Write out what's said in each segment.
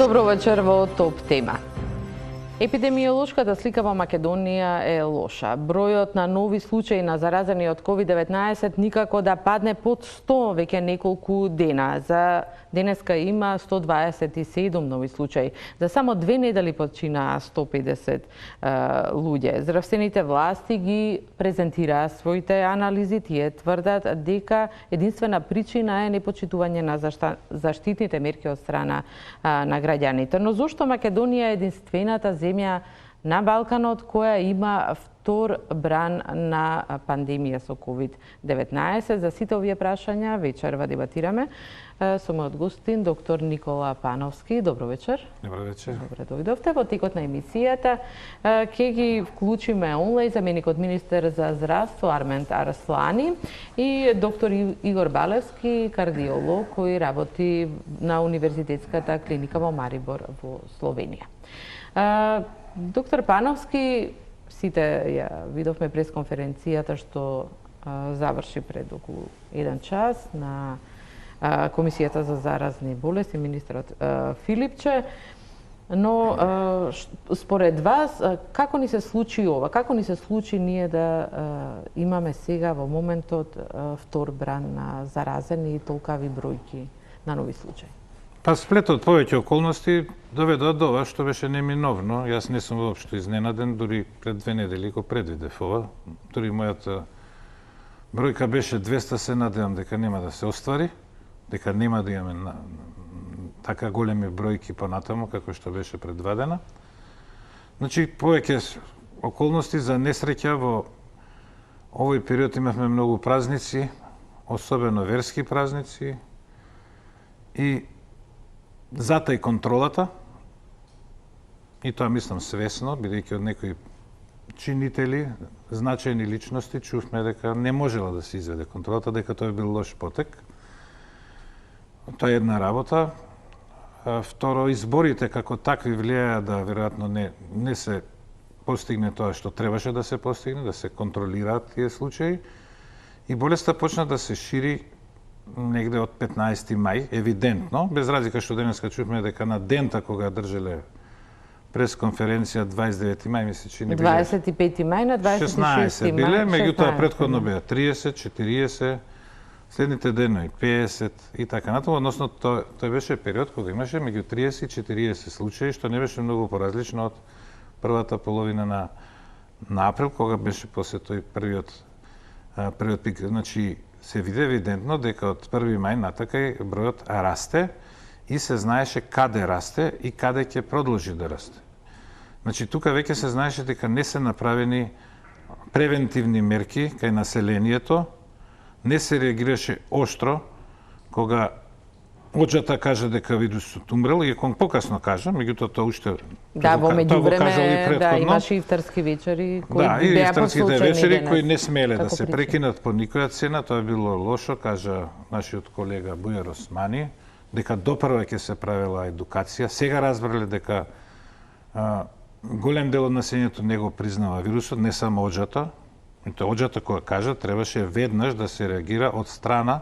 Добро вечер во ТОП тема. Епидемиолошката слика во Македонија е лоша. Бројот на нови случаи на заразени од COVID-19 никако да падне под 100 веќе неколку дена. За денеска има 127 нови случаи. За само 2 недели починаа 150 луѓе. Здравствените власти ги презентираа своите анализи. Тие тврдат дека единствена причина е непочитување на заштитните мерки од страна на граѓаните. Но зошто Македонија е единствената земја на Балканот која има втор бран на пандемија со COVID-19? За сите овие прашања вечерва дебатираме со мојот гостин, доктор Никола Пановски. Добро вечер. Добро вечер. Добре дојдовте. Во текот на емисијата ќе ги вклучиме онлајн заменикот министер за здравство Арменд Арслани и доктор Игор Балевски, кардиолог кој работи на Универзитетската клиника во Марибор во Словенија. Доктор Пановски, сите ја видовме пресконференцијата што заврши пред околу 1 час на Комисијата за заразни болести, министерот Филипче. Но според вас, како ни се случи ова? Како ни се случи ние да имаме сега во моментот втор бран на заразени и толкави бројки на нови случаи? Па сплетот повеќе околности доведе до ова што беше неминовно. Јас не сум воопшто изненаден, дури пред 2 недели го предвидев ова. Дури мојата бројка беше 200, се надевам дека нема да се оствари, дека нема да имаме така големи бројки понатаму како што беше пред 2 дена. Значи, повеќе околности за несреќа во овој период имавме многу празници, особено верски празници и затоа и контролата, и тоа мислам свесно, бидејќи од некои чинители, значајни личности, чувме дека не можела да се изведе контролата, дека тоа бил лош потек. Тоа е една работа. Второ, изборите како такви влијаја да веројатно не се постигне тоа што требаше да се постигне, да се контролираат тие случаи. И болеста почна да се шири негде од 15 мај, евидентно, без разлика што денеска чувме дека на дента кога држеле пресконференција 29 мај, мисли че не биле 25 мај на 26 16 мај. биле, меѓутоа претходно беа 30, 40, следните денови 50 и така натаму, односно тој беше период кога имаше меѓу 30 и 40 случаи, што не беше многу поразлично од првата половина на април, кога беше после тој првиот пик. Значи, се виде евидентно дека од 1 мај натака бројот расте и се знаеше каде расте и каде ќе продолжи да расте. Значи, тука веќе се знаеше дека не се направени превентивни мерки кај населението, не се реагираше оштро кога оџата кажа дека вирусот умрел, и кон покасно кажа, меѓутоа тоа уште во меѓувреме имаше ифтарски вечери кои беа посочени. Да, ифтарските вечери кои не смеле да се прекинат по никоја цена, тоа било лошо, кажа нашиот колега Бујар Османи, дека допрва ќе се правела едукација. Сега разбрале дека голем дел од населението не го признава вирусот, не само оџата. Тоа оџата која кажа требаше веднаш да се реагира од страна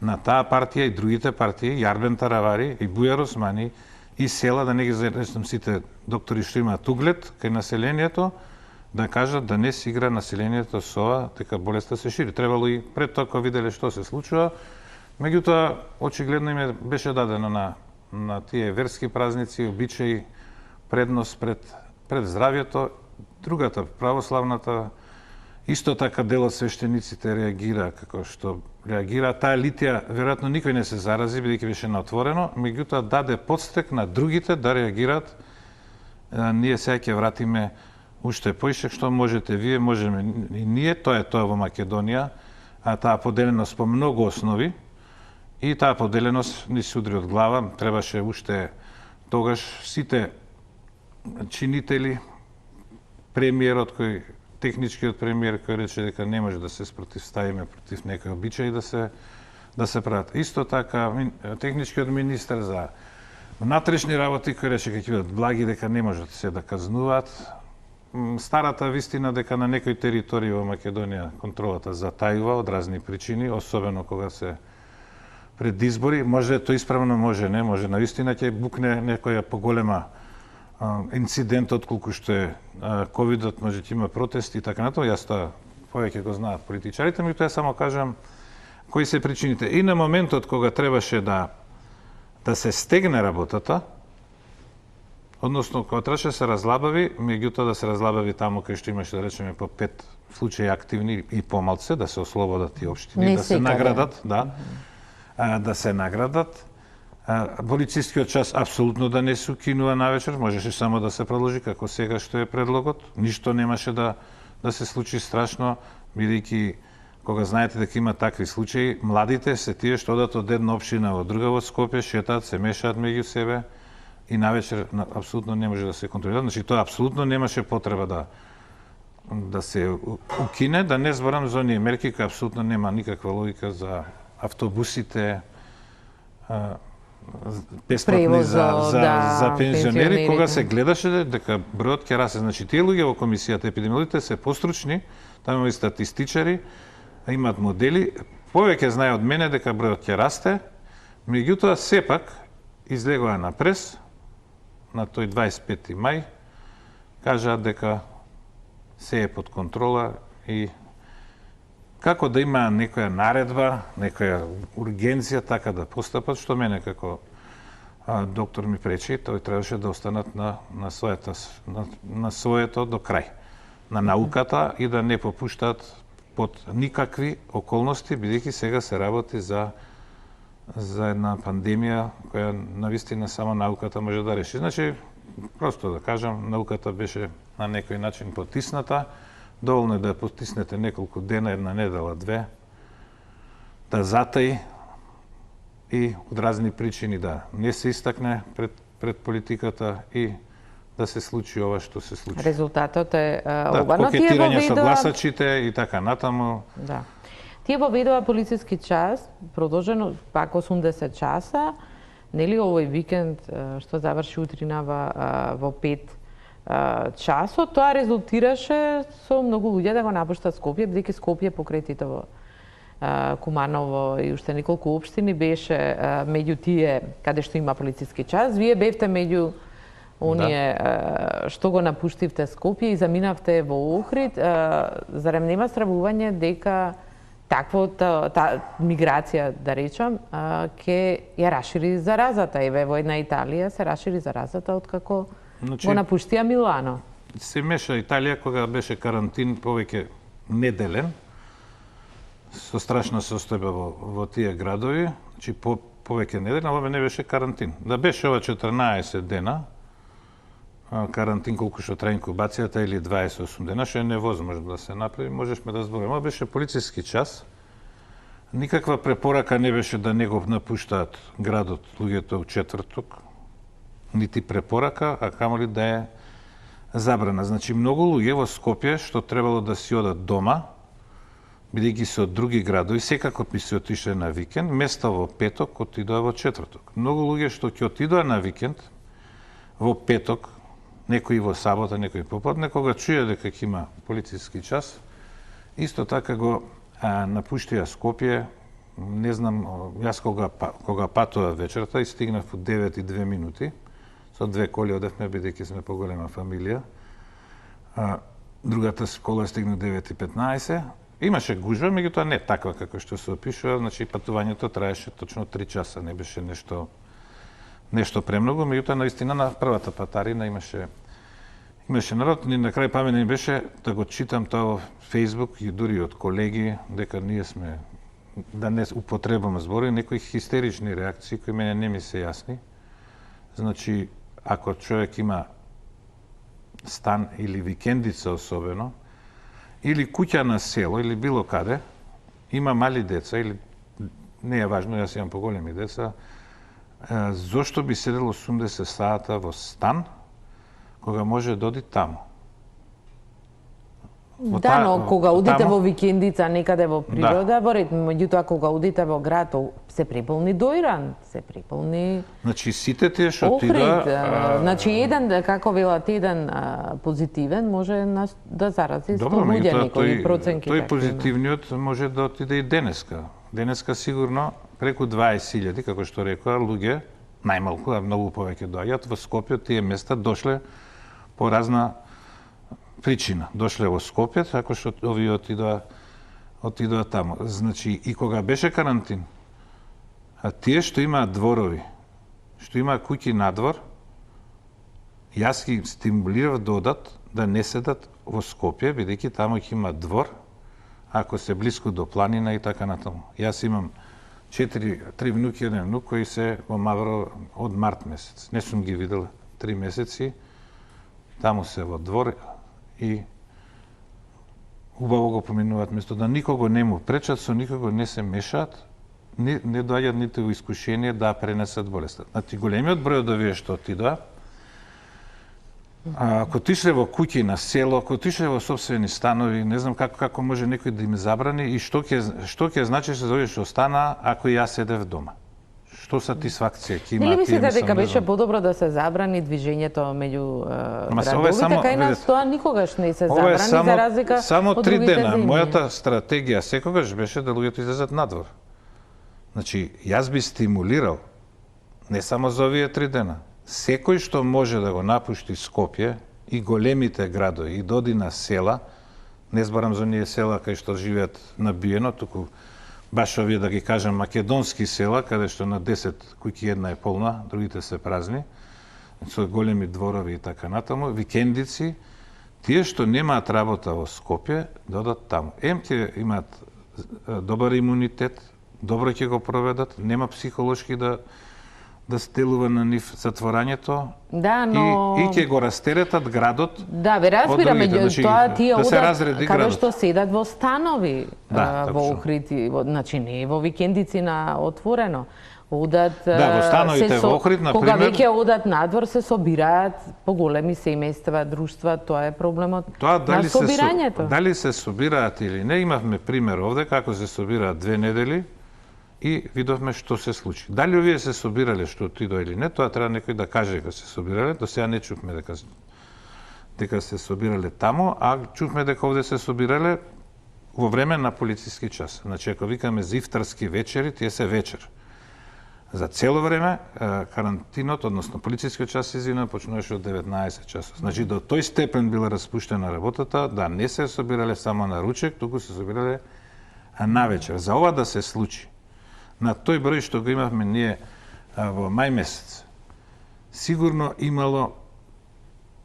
на таа партија и другите партии, и Арбен Таравари, и Бујар Османи, и села, да не ги заречам сите доктори што имаат углед кај населението, да кажат да не се игра населението со ова, дека болеста се шири. Требало и пред тоа кога виделе што се случува, меѓутоа очигледно им беше дадено на тие верски празници, обичаи, предност пред здравјето. Другата, православната, исто така дел од свештениците реагира како што реагира. Таа литија веројатно никој не се зарази, бидејќи беше на отворено, меѓутоа даде подстрек на другите да реагираат. Ние сега ќе вратиме уште поише, што можете вие, можеме и ние, тоа е тоа во Македонија, а таа поделеност по многу основи, и таа поделеност ни се удри од глава. Требаше уште тогаш сите чинители, премиерот кој техничкиот премиер кој рече дека не може да се спротивставиме против некои обичаи да се прават. Исто така техничкиот министер за внатрешни работи кој рече дека ќе бидат благи, дека не можат се да казнуваат. Старата вистина дека на некои територии во Македонија контролата затајува од разни причини, особено кога се пред избори, може тоа исправно, може не, може наистина ќе букне некоја поголема инцидент отколку што е ковидот, може ќе има протести и така натаму. Јас тоа повеќе го знаат политичарите, меѓутоа само кажам кои се причините. И на моментот кога требаше да се стегне работата, односно кога требаше да се разлабави, меѓутоа да се разлабави таму кај што имаше, да речеме, по 5 случаи активни и помалце, да се ослободат тие општини, Не да се наградат, да се наградат. Полицискиот час апсолутно да не се укинува навечер, можеше само да се продолжи како сега што е предлогот. Ништо немаше да се случи страшно, бидејќи кога знаете дека има такви случаи, младите се тие што одат од една општина во друга во Скопје, шетаат, се мешаат меѓу себе и навечер апсолутно не може да се контролира. Значи тоа апсолутно немаше потреба да се укине, да не зборам за оние мерки кои апсолутно нема никаква логика за автобусите, бесплатни за пензионери, кога се гледаше дека бројот ќе расте. Значи тие луѓе во комисијата епидемиолозите се постручни, таму има и статистичари, имаат модели, повеќе знае од мене дека бројот ќе расте, меѓутоа сепак излегоа на прес на тој 25 мај, кажаат дека се е под контрола и како да има некоја наредба, некоја ургенција така да постапат, што мене како доктор ми пречи, тој требаше да останат на своето до крај, на науката и да не попуштаат под никакви околности, бидејќи сега се работи за една пандемија која навистина само науката може да реши. Значи, просто да кажам, науката беше на некој начин потисната. Доволно е да ја потиснете неколку дена, една недела, две, да затаи и од разни причини да не се истакне пред политиката и да се случи ова што се случи. Резултатот е ова. Кокетирање со гласачите и така натаму. Да. Тие воведува полициски час, продолжено пак 80 часа, нели овој викенд што заврши утрина во 5 часот, тоа резултираше со многу луѓе да го напуштат Скопје, бидејќи Скопје покрај Титово, Куманово и уште неколку општини беше меѓу тие каде што има полициски час. Вие бевте меѓу оние што го напуштивте Скопје и заминавте во Охрид. Зарем нема стравување дека таквата миграција, да речам, ќе ја расшири заразата? Еве во една Италија се расшири заразата откако го напуштија Милано. Се меша Италија кога беше карантин повеќе неделен, со страшна состојба во тие градови, значи повеќе неделен, ова не беше карантин. Да беше ова 14 дена, карантин колку што трае инкубацијата или 28 дена, што е невозможно да се направи, можешме да збориме. Ова беше полициски час. Никаква препорака не беше да не го напуштаат градот луѓето у четврток, нити препорака, а камоли да е забрана. Значи, многу луѓе во Скопје што требало да си одат дома, бидејќи се од други градови, секако би се отишле на викенд, место во петок отидоа во четврток. Многу луѓе што ќе отидоа на викенд во петок, некои во сабота, некои поподне, кога чуја дека ќе има полициски час, исто така го напуштија Скопје. Не знам, јас кога патува вечерта и стигнав во 9:02, со 2 коли одевме, бидејќи сме поголема фамилија. Другата кола стигна 9:15. Имаше гужва, меѓутоа не таква како што се опишува, значи патувањето траеше точно 3 часа, не беше нешто премногу, меѓутоа наистина на првата патарина имаше народ, ни на крај паметно ми беше да го читам тоа во Facebook и дури од колеги дека ние сме да не употребам збори, некои хистерични реакции кои мене не ми се јасни. Значи, ако човек има стан или викендица особено, или куќа на село, или било каде, има мали деца, или не е важно, јас имам поголеми деца, зошто би седел 80 сата во стан, кога може да оди таму? Да, но кога одите во викендица некаде во природа, во ред, меѓутоа кога одите во град, се преполни Дојран, се преполни. Значи сите тие што Охрид, значи еден, како велат, еден позитивен може да зарази 100 луѓе, некои проценки. Тој позитивниот може да отиде и денеска. денеска сигурно преку 20.000, како што рекоа, луѓе, најмалку, а многу повеќе доаѓаат во Скопје, тие места дошле по разна причина. Дошле во Скопје, така што овие отидоа таму. Значи, и кога беше карантин, а тие што имаат дворови, што имаат куќи надвор, јас ги стимулирав да одат, да не седат во Скопје, бидејќи таму ќе има двор, ако се блиску до планина и така натаму. Јас имам 3 внуки, 1 внук кои се во Мавро од март месец. Не сум ги видел 3 месеци. Таму се во двор и убаво го поминуваат, место да никого не му пречат, со никого не се мешаат, не доаѓаат ниту во искушение да пренесат болеста. Значи, големиот број од овие што отидоа, ако отишле во куќи на село, ако отишле во собствени станови, не знам како може некој да им забрани и што ќе значи се за овие што остана ако јас седев дома. Што сатисфакција ќе има? Или мислите дека беше подобро да се забрани движењето меѓу градовите, така и нас тоа никогаш не се забрани, за разлика само од 3 другите дена. земји. Мојата стратегија секогаш беше да луѓето излезат надвор. Значи, јас би стимулирал, не само за овие 3 дена, секој што може да го напушти Скопје и големите градови и доди на села, не зборам за оние села кај што живеат набиено, туку баш овие, да ги кажам, македонски села, каде што на 10 куќи една е полна, другите се празни, со големи дворови и така натаму, викендици, тие што немаат работа во Скопје, да одат таму. Ќе имаат добар имунитет, добро ќе го проведат, нема психолошки да стелува на нив затворањето, да, но... и ќе го растеретат градот. Да, ве разбирам, тоа тие одат каде што седат во станови, во укрити, значи не во викендици на отворено. Одат, во становите во Охрид, например... Кога веќе одат надвор, се собираат поголеми семејства, друштва, тоа е проблемот на собирањето. Дали се собираат или не, имавме пример овде, како се собираат 2 недели, и видовме што се случи. Дали овие се собирале што отидоа или не, тоа треба некој да каже дека се собирале. До сега не чувме дека се собирале таму, а чувме дека овде се собирале во време на полициски час. Значи, ако викаме за ифтарски вечери, тие се вечер. За цело време карантинот, односно полицискиот час, почнуваше од 19 часот. Значи, до тој степен била распуштена работата, да не се собирале само на ручек, туку се собирале на вечер. За ова да се случи, на тој број што го имавме ние во мај месец, сигурно имало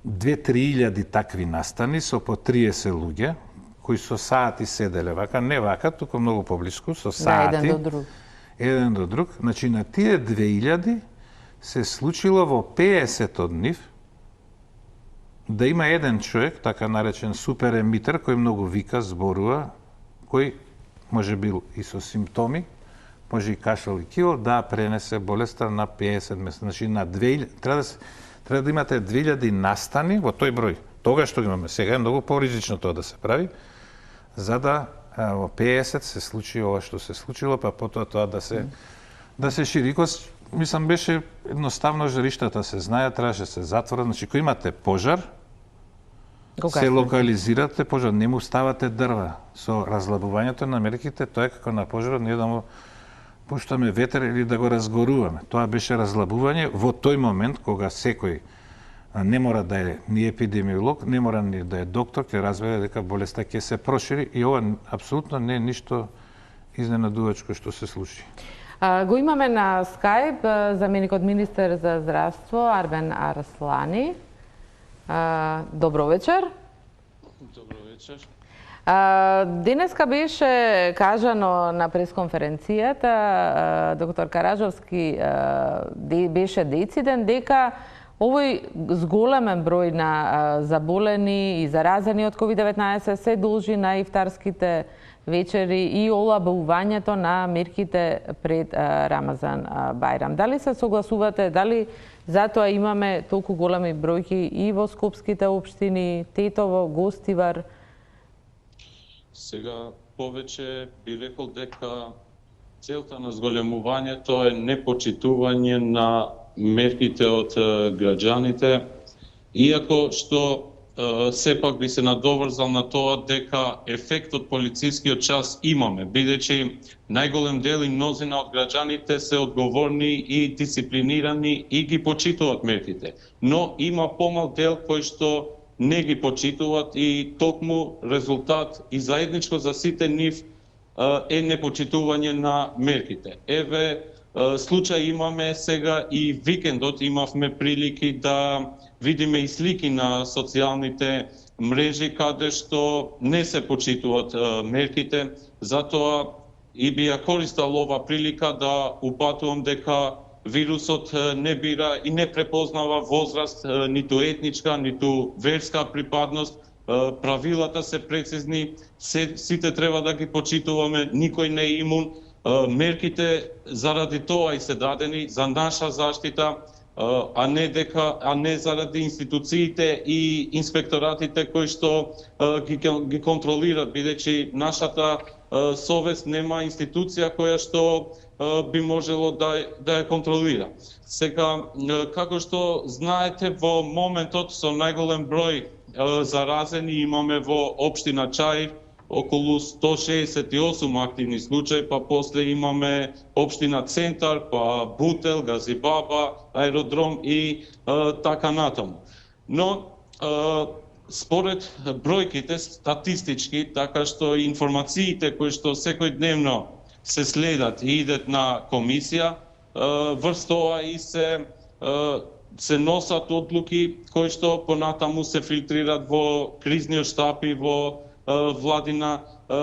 2-3 илјади такви настани со по 30 луѓе, кои со сати седеле вака, не вака, туку многу поблиску, со сати. Да, еден до друг. Значи, на тие 2000 се случило во 50 од нив да има еден човек, така наречен супер емитер, кој многу вика, зборува, кој може бил и со симптоми, може и кашал и кил, да пренесе болеста на 50 места. Значи, на 2000, треба да имате 2000 настани во тој број. Тога што ги имаме сега е многу поризично тоа да се прави, за да во 50 се случи ова што се случило, па потоа тоа да се шири. Мислам, беше едноставно, жариштата се знаат, требаше се затвора. Значи, кој имате пожар, се локализирате пожар, не му ставате дрва. Со разлабувањето на мерките, тоа е како на пожарот, ние да му пуштаме ветер или да го разгоруваме. Тоа беше разлабување во тој момент кога секој не мора да е ни епидемиолог, не мора ни да е доктор, ќе разбере дека болеста ќе се прошири и ова апсолутно не е ништо изненадувачко што се случи. Го имаме на Скајп заменикот министер за здравство Арбен Арслани. Добро вечер. Добро вечер. Денеска беше кажано на пресконференцијата, доктор Караджовски беше дециден дека овој зголемен број на заболени и заразени од COVID-19 се должи на ифтарските вечери и олабувањето на мерките пред Рамазан Бајрам. Дали се согласувате, дали затоа имаме толку големи бројки и во скопските општини, Тетово, Гостивар? Сега повеќе би рекол дека целта на зголемувањето е непочитување на мерките од граѓаните, иако што сепак би се надоврзал на тоа дека ефект од полицискиот час имаме, бидејќи најголем дел и мнозина од граѓаните се одговорни и дисциплинирани и ги почитуваат мерките. Но има помал дел кој што не ги почитуваат и токму резултат и заедничко за сите нив е непочитување на мерките. Еве, случај имаме сега и викендот имавме прилики да видиме и слики на социјалните мрежи каде што не се почитуваат мерките, затоа и би ја користал ова прилика да упатувам дека вирусот не бира и не препознава возраст, ниту етничка, ниту верска припадност. Правилата се прецизни, сите треба да ги почитуваме, никој не е имун. Мерките заради тоа и се дадени за наша заштита, а не заради институциите и инспекторатите кои што ги контролираат, бидејќи нашата совест нема институција која што би можело да ја контролира. Сега, како што знаете, во моментот со најголем број заразени имаме во општина Чаир околу 168 активни случаи, па после имаме општина Центар, па Бутел, Газибаба, Аеродром и така натаму. Но според бројките статистички, така што информациите кои што секојдневно се следат и идат на комисија, врз тоа и се носат одлуки кои што понатаму се филтрират во кризниот штаб и во владина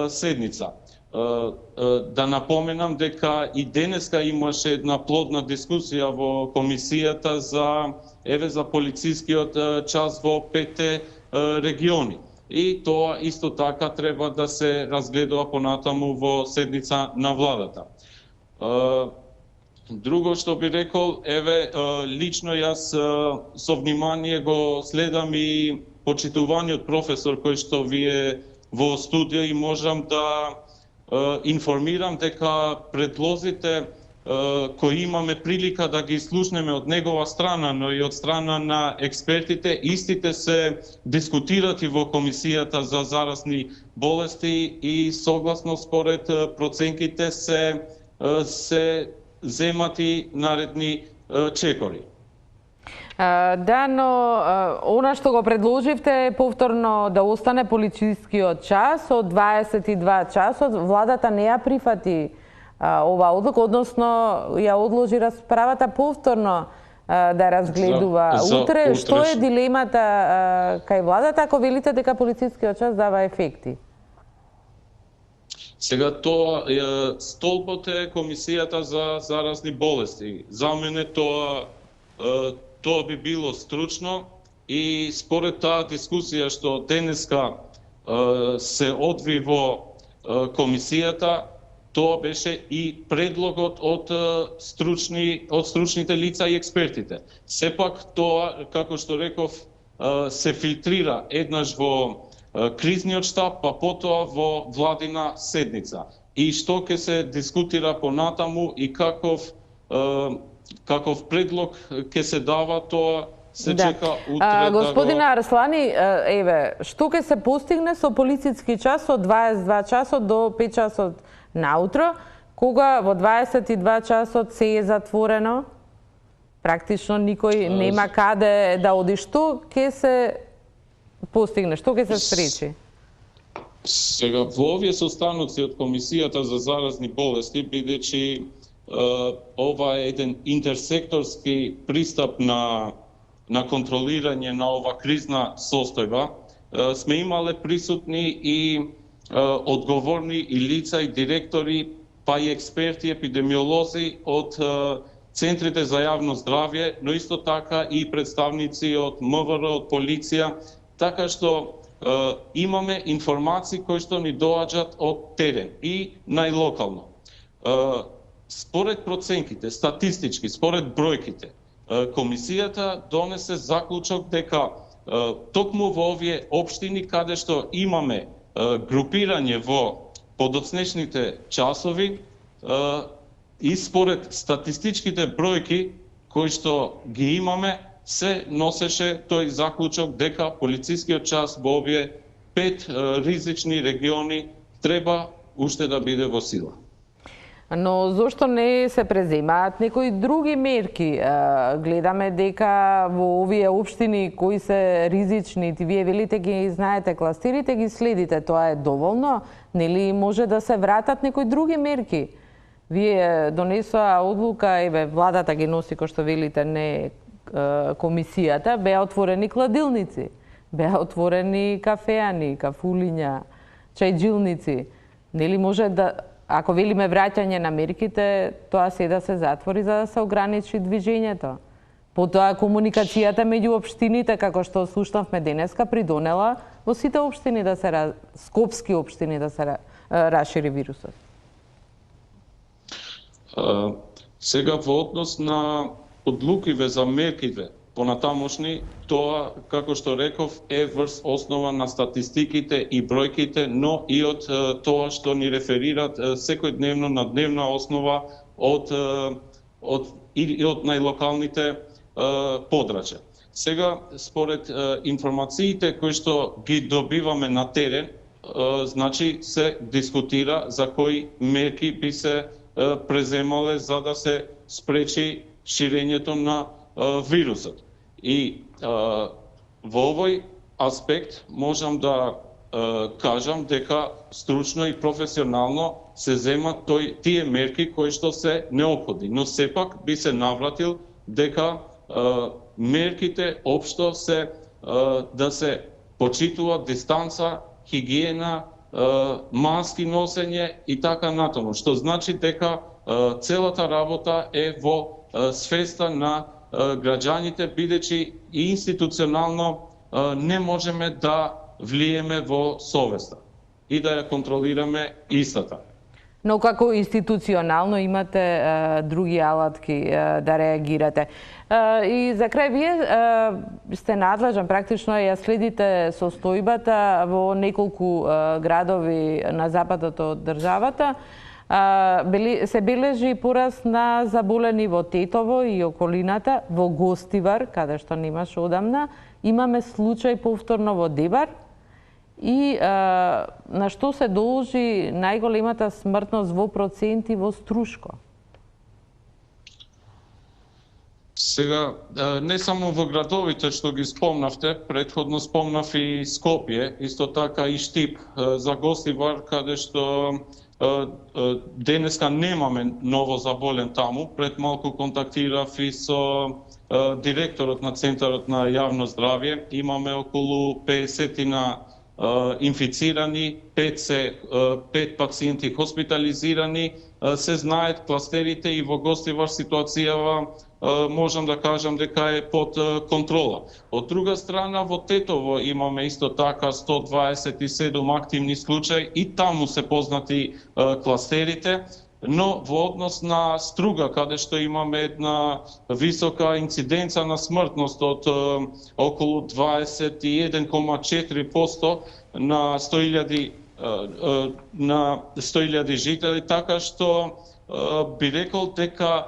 седница. Да напоменам дека и денеска имаше една плодна дискусија во комисијата за полицискиот час во 5 региони. И тоа исто така треба да се разгледува понатаму во седница на владата. Друго што би рекол, лично јас со внимание го следам и почитуваниот професор кој што вие во студија и можам да информирам дека предлозите кои имаме прилика да ги слушнеме од негова страна, но и од страна на експертите, истите се дискутирати во Комисијата за заразни болести и согласно според проценките се земати наредни чекори. Да, но она што го предложивте е повторно да остане полицискиот час од 22 часот. Владата не ја прифати ова одлука, односно ја одложи расправата повторно да разгледува утре. Што е дилемата кај владата ако велите дека полицискиот час дава ефекти? Сега тоа столбот е Комисијата за заразни болести. За мене тоа би било стручно и според таа дискусија што денеска се одви во комисијата, тоа беше и предлогот од стручните лица и експертите. Сепак тоа, како што реков, се филтрира еднаш во кризниот штаб, па потоа во владина седница. И што ќе се дискутира понатаму и каков предлог ќе се дава, тоа се чека утре. Господин Арслани, што ќе се постигне со полициски час од 22 часот до 5 часот наутро, кога во 22 часот се е затворено, практично никој нема каде да оди. Што ќе се постигне, што ќе се спречи? Сега, во овие состаноци од Комисијата за заразни болести, бидејќи ова е еден интерсекторски пристап на контролирање на ова кризна состојба, сме имале присутни и одговорни и лица и директори, па и експерти, епидемиолози од центрите за јавно здравје, но исто така и представници од МВР, од полиција, така што имаме информации кои што ни доаѓаат од терен и најлокално. Според проценките, статистички, според бројките, комисијата донесе заклучок дека токму во овие општини каде што имаме групирање во подоцнешните часови и според статистичките бројки кои што ги имаме, се носеше тој заклучок дека полицискиот час во овие 5 ризични региони треба уште да биде во сила. Но зошто не се преземаат некои други мерки? Гледаме дека во овие општини кои се ризични, вие велите ги знаете кластерите, ги следите, тоа е доволно? Нели може да се вратат некои други мерки? Вие донесоа одлука, еве владата ги носи, кој што велите, не комисијата, беа отворени кладилници, беа отворени кафеани, кафулиња, чајджилници. Нели може да, ако велиме враќање на мерките, тоа се да се затвори за да се ограничи движењето. Потоа комуникацијата меѓу општините, како што слушнавме денеска, придонела во сите општини да се скопски општини да се расшири вирусот. Сега во однос на одлукиве за мерките понатамошни, тоа, како што реков, е врз основа на статистиките и бројките, но и од тоа што ни реферират секојдневно на дневна основа од најлокалните подрачја. Сега, според информациите кои што ги добиваме на терен, значи се дискутира за кои мерки би се преземале за да се спречи ширењето на вирусот. И во овој аспект можам да кажам дека стручно и професионално се земат тие мерки кои што се неопходни, но сепак би се навратил дека мерките општо се да се почитува дистанца, хигиена, маски носење и така натаму, што значи дека целата работа е во свеста на граѓаните, бидејќи и институционално не можеме да влиеме во совеста и да ја контролираме истата. Но како институционално имате други алатки да реагирате. И за крај, вие сте надлежен, практично ја следите состојбата во неколку градови на западот од државата. Се бележи пораст на заболени во Тетово и околината, во Гостивар, каде што немаше одамна. Имаме случај повторно во Дебар. И на што се должи најголемата смртност во проценти во Струшко? Сега, не само во градовите што ги спомнавте, претходно спомнав и Скопје, исто така и Штип, за Гостивар, каде што денеска немаме ново заболен таму. Пред малку контактирав и со директорот на Центарот на јавно здравје. Имаме околу 50 инфицирани, 5 пациенти хоспитализирани. Се знаат кластерите и во Гостивар ситуацијава можам да кажам дека е под контрола. Од друга страна, во Тетово имаме исто така 127 активни случаи и таму се познати кластерите, но во однос на Струга, каде што имаме една висока инциденца на смртност од околу 21,4% на 100.000 жители, така што би рекол дека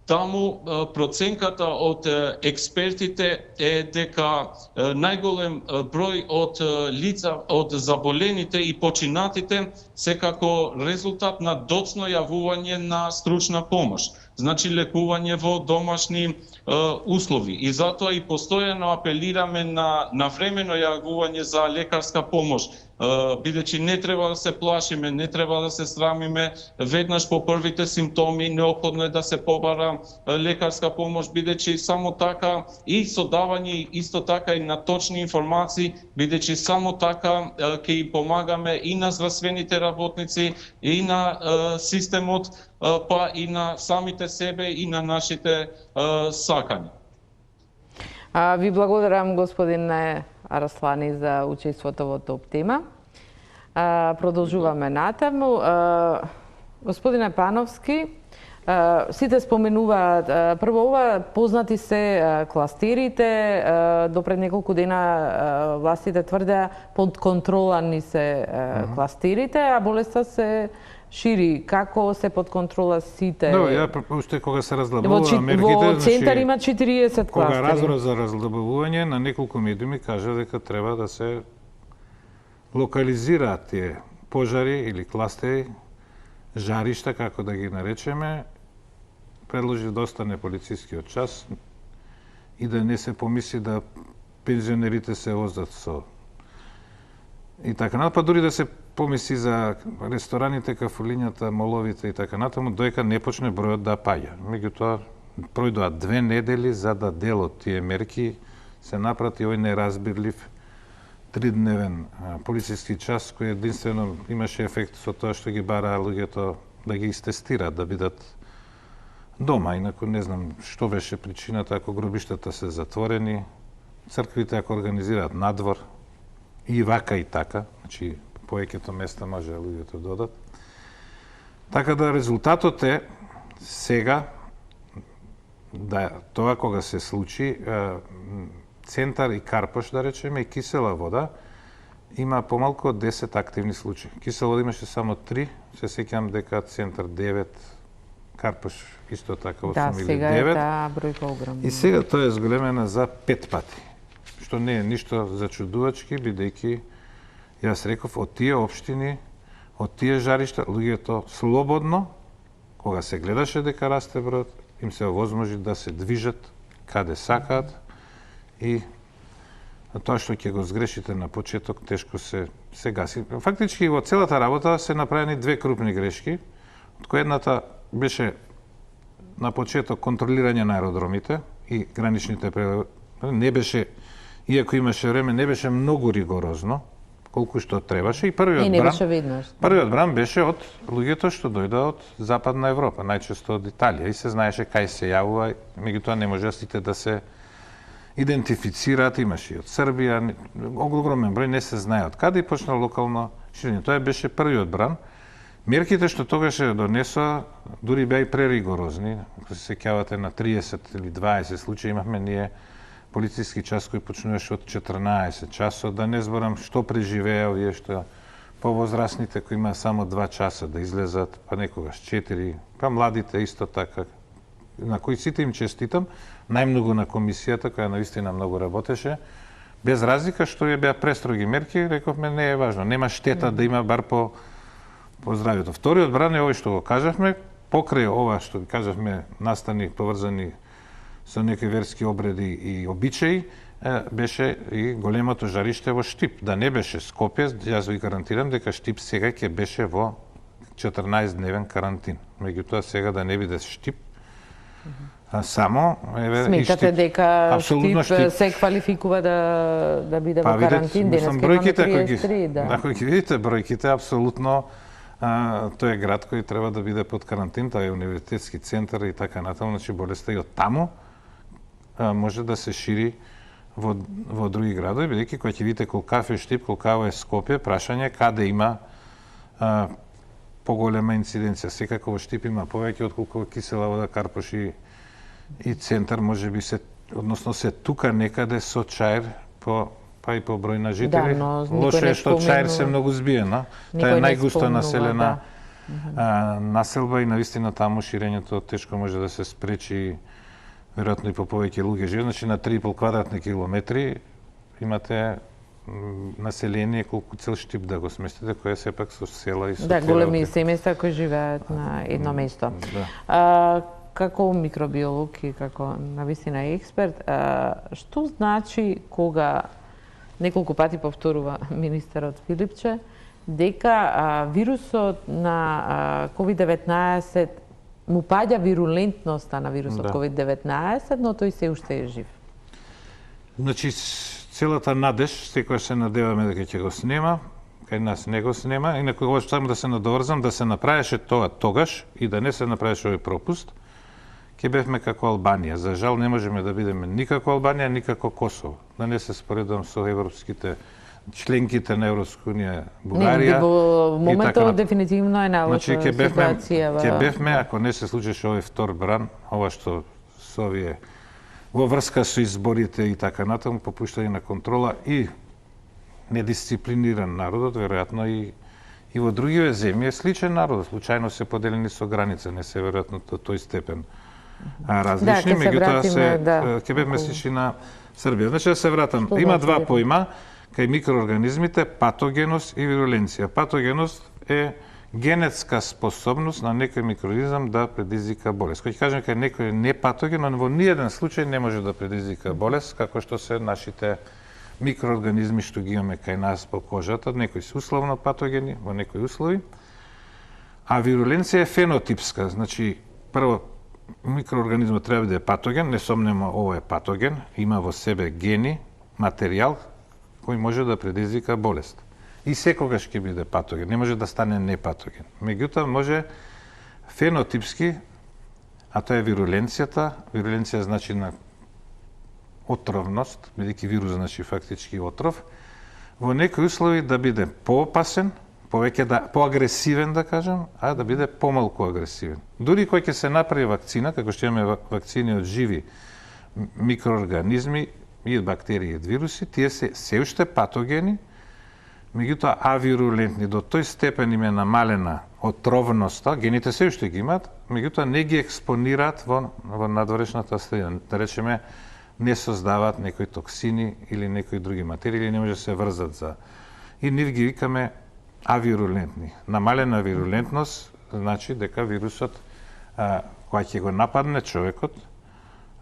таму проценката од експертите е дека најголем број од лица, од заболените и починатите се како резултат на доцно јавување на стручна помош. Значи лекување во домашни услови. И затоа и постојано апелираме на времено јавување за лекарска помош, бидејќи не треба да се плашиме, не треба да се срамиме. Веднаш по првите симптоми неопходно е да се побара лекарска помош, бидејќи само така и со давање исто така и на точни информации, бидејќи само така ќе им помагаме и на здравствените работници, и на системот, па и на самите себе и на нашите сакања. Ви благодарам, господин Араслани, за учеството во топ тема. Продолжуваме натаму. Господине Пановски, Сите споменуваат прво ова познати се кластерите, до пред неколку дена властите тврдеа под контрола ни се кластерите, а болеста се шири. Како се под контрола сите? Да, ја уште кога се разлабуваа мерките, во центар има 40 кога кластери. разговор за разлабувување, на неколку медиуми кажа дека треба да се локализираат тие пожари или кластери, жаришта, како да ги наречеме, предложи да остане полицискиот час и да не се помисли да пензионерите се возат со и така натаму, па дури да се помисли за рестораните, кафулињата, моловите и така натаму, доека не почне бројот да паѓа. Меѓутоа, пројдоа 2 недели за да дел од тие мерки се напрати овој неразбирлив 3-дневен полициски час, кој единствено имаше ефект со тоа што ги бараа луѓето да ги истестираат, да бидат дома. Инаку не знам што беше причината ако гробиштата се затворени, црквите ако организираат надвор, и вака и така, значи повеќето места може луѓето додат. Така да резултатот е сега да тоа кога се случи, Центар и Карпош, да речеме, и Кисела вода, има помалку од 10 активни случаи. Кисела вода имаше само 3, се сеќавам дека Центар 9, Карпош исто така 8 или 9. Да, сега е таа бројка огромна. И сега тоа е зголемена за 5 пати, што не е ништо зачудувачки, бидејќи, јас реков, од тие општини, од тие жаришта, луѓето слободно, кога се гледаше дека расте бројот, им се овозможи да се движат каде сакаат и тоа што ќе го сгрешите на почеток, тешко се гаси. Фактички во целата работа се направени 2 крупни грешки, од која едната беше на почеток контролирање на аеродромите и граничните прелези. Не беше, иако имаше време, не беше многу ригорозно, колку што требаше. И првиот бран беше од луѓето што дојдоа од Западна Европа, најчесто од Италија, и се знаеше кај се јавува, меѓутоа не можеа сите да се идентифицираат, имаше и од Србија, огромен број не се знае од каде и почна локално ширење. Тоа беше првиот бран. Мерките што тогаш се донесоа, дури беа и преригорозни. Ако се сеќавате на 30 или 20 случаи имавме ние полициски час кој почнуваше од 14 часот, да не зборам што преживеа овие што повозрастните кои имаа само 2 часа да излезат, па некогаш 4, па младите исто така, на кои сите им честитам, најмногу на комисијата, која наистина многу работеше, без разлика што ја беа престроги мерки, рековме не е важно, нема штета да има бар по здравјето. Вториот бран е овој што го кажавме, покрај ова што ги кажавме, настани поврзани со некои верски обреди и обичаи, беше и големото жариште во Штип. Да не беше Скопје, јас ви гарантирам дека Штип сега ќе беше во 14-дневен карантин. Меѓутоа сега да не биде Штип, само сметате дека Штип се квалификува да биде во карантин, денеска имаме 33, да. Ако ги видите бројките, апсолутно тој е град кој треба да биде под карантин, тоа е универзитетски центар и така натаму, значи болеста и од таму може да се шири во други градови, бидејќи кога ќе видите колкав е Штип, колкаво е Скопје, прашање каде има поголема инциденција. Секако во Штип има повеќе отколку во Кисела вода, Карпош и Центар, можеби се, односно се тука некаде со Чаир па и по број на жители. Да, лошо е што Чаир се многу збиена. Таа е најгусто населена населба и навистина таму ширењето тешко може да се спречи, веројатно и по повеќе луѓе живеат. Значи на 3,5 квадратни километри имате население колку цел Штип да го сместите, кој е сепак со села и со да, големи семејства кои живеат на едно место. Да. Како микробиолог и како навистина експерт, што значи кога неколку пати повторува министерот Филипче дека вирусот на COVID-19 му паѓа вирулентноста на вирусот COVID-19, но тој се уште е жив? Значи, целата надеж, секој се надеваме дека ќе го снема, кај нас не го снема, инаку ова само да се надоврзам, да се направеше тоа тогаш и да не се направеше овој пропуст, ќе бевме како Албанија. За жал не можеме да бидеме никако Албанија, никако Косово. Да не се споредам со европските членките на Европска унија, Не, Бугарија. во и така моментот натаму. дефинитивно е најлоша Значи, ситуација. ќе бевме, ако не се случеше овој втор бран, ова што со овие во врска со изборите и така натаму, попуштање на контрола и недисциплиниран народот, веројатно и во другиве земји е сличен народ, случајно се поделени со граница, не се веројатно до тој степен различни, ќе се меѓутоа вратиме, ќе бевме слични на Србија. Значи да се вратам, Што има значи два дека? поима кај микроорганизмите, патогеност и вируленција. Патогеност е генетска способност на некој микроорганизам да предизвика болест. Кој ќе кажеме кај некој непатоген, но во ниеден случај не може да предизвика болест, како што се нашите микроорганизми што ги имаме кај нас по кожата, некои се условно патогени во некои услови. А вируленција е фенотипска, значи прво микроорганизмот треба да е патоген, несомнено ово е патоген, има во себе гени, материјал кој може да предизвика болест. И секогаш ќе биде патоген, не може да стане непатоген. Меѓутоа може фенотипски, а тоа е вируленцијата. Вируленција значи на отровност, бидејќи вирус значи фактички отров, во некои услови да биде поопасен, повеќе поагресивен да кажем, а да биде помалку агресивен. Дури кој ќе се направи вакцина, како што имаме вакцини од живи микроорганизми и од бактерии и од вируси, тие се уште патогени, меѓутоа авирулентни, до тој степен им е намалена отровноста, гените се уште ги имаат, меѓутоа не ги експонираат во надворешната средина. Да речеме, не создаваат некои токсини или некои други материи, или не може да се врзат за... И нив ги викаме авирулентни. Намалена вирулентност значи дека вирусот, кога ќе го нападне човекот,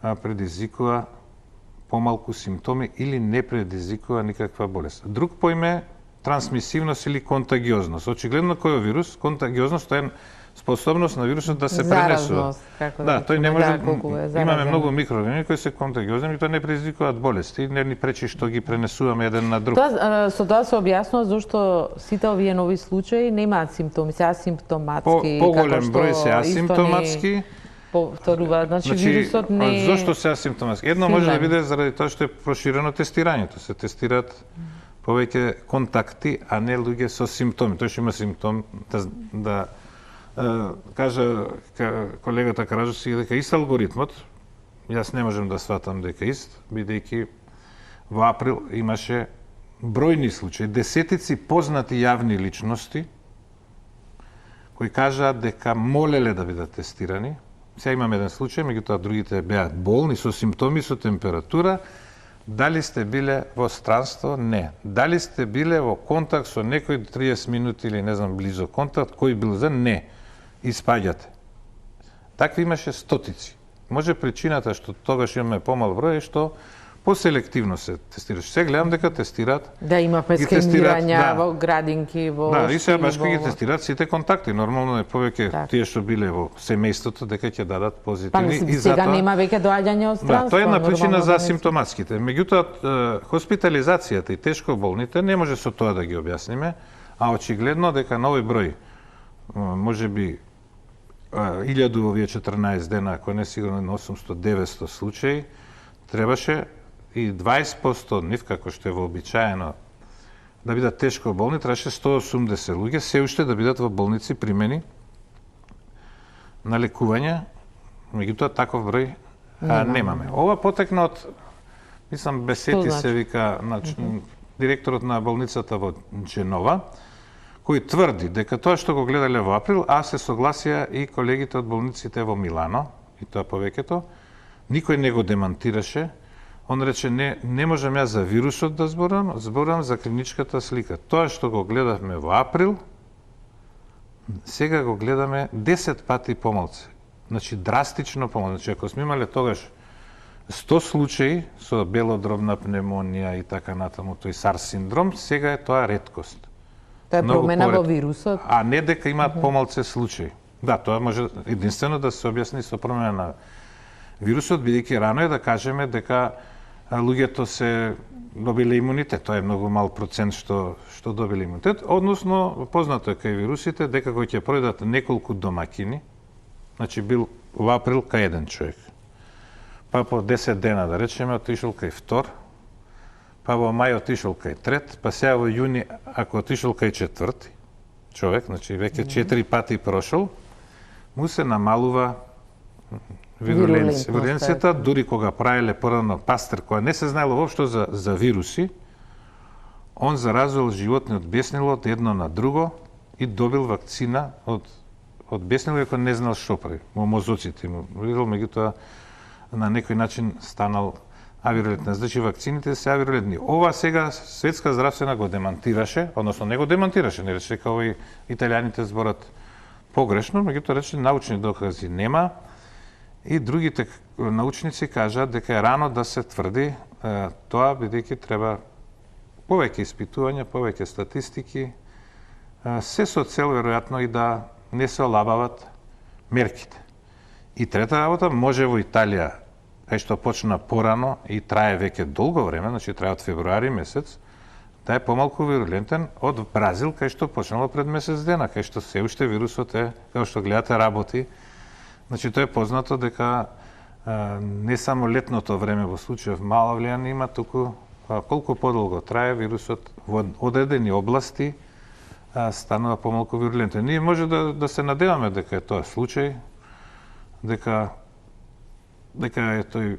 предизвикува помалку симптоми или не предизвикува никаква болест. Друг поим е трансмисивност или контагиозност. Очигледно кој е вирус, контагиозност тоа е способност на вирусот да се пренесува. Да, тој не може. Имаме многу микроорганизми кои се контагиозни и тоа не предизвикуваат болести, не ни пречи што ги пренесуваме еден на друг. Со тоа се објаснува зашто сите овие нови случаи немаат симптоми, се асимптоматски. Поголем број се асимптоматски. Повторува, значи вирусот не... Зошто се асимптоматски? Едно може да биде заради тоа што е проширено тестирањето. Се тестираат повеќе контакти, а не луѓе со симптоми. Тој што има симптом, да кажа колегата Караджовски дека ист алгоритмот, јас не можам да сватам дека ист, бидејќи во април имаше бројни случаи, десетици познати јавни личности кои кажаат дека молеле да бидат тестирани. Сега имам еден случај, меѓутоа другите беа болни со симптоми, со температура. Дали сте биле во странство? Не. Дали сте биле во контакт со некој 30 минути или не знам близо контакт, кој бил за? Не. Испаѓате. Такви имаше стотици. Може причината што тогаш имаме помал број е што поселективно се тестираш. Се гледам дека тестираат. Да, имавме скенирања во градинки, во... Да, и сега баш кои ги тестираат сите контакти. Нормално е повеќе тие што биле во семејството дека ќе дадат позитивни. И сега нема веќе доаѓање од странство. Да, тоа е една причина за асимптоматските. Меѓутоа, хоспитализацијата и тешко болните не може со тоа да ги објасниме, а очигледно дека на овој број, може би 1000 во овие 14 дена, ако не сигурно на 800-900 случаи, требаше и 20% од нив, како што е вообичаено, да бидат тешко болни, требаше 180 луѓе се уште да бидат во болници примени на лекување, меѓутоа таков број немаме. Ова потекна од, мислам, Бесети се вика, директорот на болницата во Дженова, кој тврди дека тоа што го гледале во април, а се согласија и колегите од болниците во Милано, и тоа повеќето, никој не го демантираше. Он рече, не можам јас за вирусот да зборам за клиничката слика. Тоа што го гледавме во април, сега го гледаме 10 пати помалку. Значи, драстично помалку. Значи, ако сме имале тогаш 100 случаи со белодробна пневмонија и така натаму, тој SARS синдром, сега е тоа реткост. Тоа е промена во вирусот. А не дека имаат помалце случаи. Да, тоа може единствено да се објасни со промена на вирусот, бидејќи рано е да кажеме дека луѓето се добиле имунитет. Тоа е многу мал процент што добиле имунитет. Односно, познато е кај вирусите дека кој ќе пројдат неколку домакини, значи бил во април кај еден човек, па по 10 дена, да речеме, отишол кај втор, па во мај отишол кај трет, па сега во јуни, ако отишол кај четврти човек, значи веќе 4 пати прошол, му се намалува вируленцијата, дури кога правиле порано Пастер, која не се знаело воопшто за вируси, он заразувал животни од беснило од едно на друго и добил вакцина од беснило, иако не знал што прави, во мозоците му. Видел, меѓутоа, на некој начин станал авирулентен. Значи, вакцините се авирулентни. Ова сега Светска здравствена го демантираше, односно не го демантираше, не рече како и италијаните зборат погрешно, меѓутоа рече научни докази нема и другите научници кажаат дека е рано да се тврди тоа, бидејќи треба повеќе испитувања, повеќе статистики, се со цел веројатно и да не се олабават мерките. И трета работа, може во Италија, кај што почна порано и трае веќе долго време, значи трае од февруари месец, да е помалку вирулентен од Бразил, кај што почнало пред месец дена, кај што се уште вирусот е, како што гледате, работи. Значи тоа е познато дека не само летното време во случајов мало влијание има, туку колку подолго трае вирусот во одредени области станува помалку вирулентен. Ние може да се надеваме дека е тоа случај, дека е тој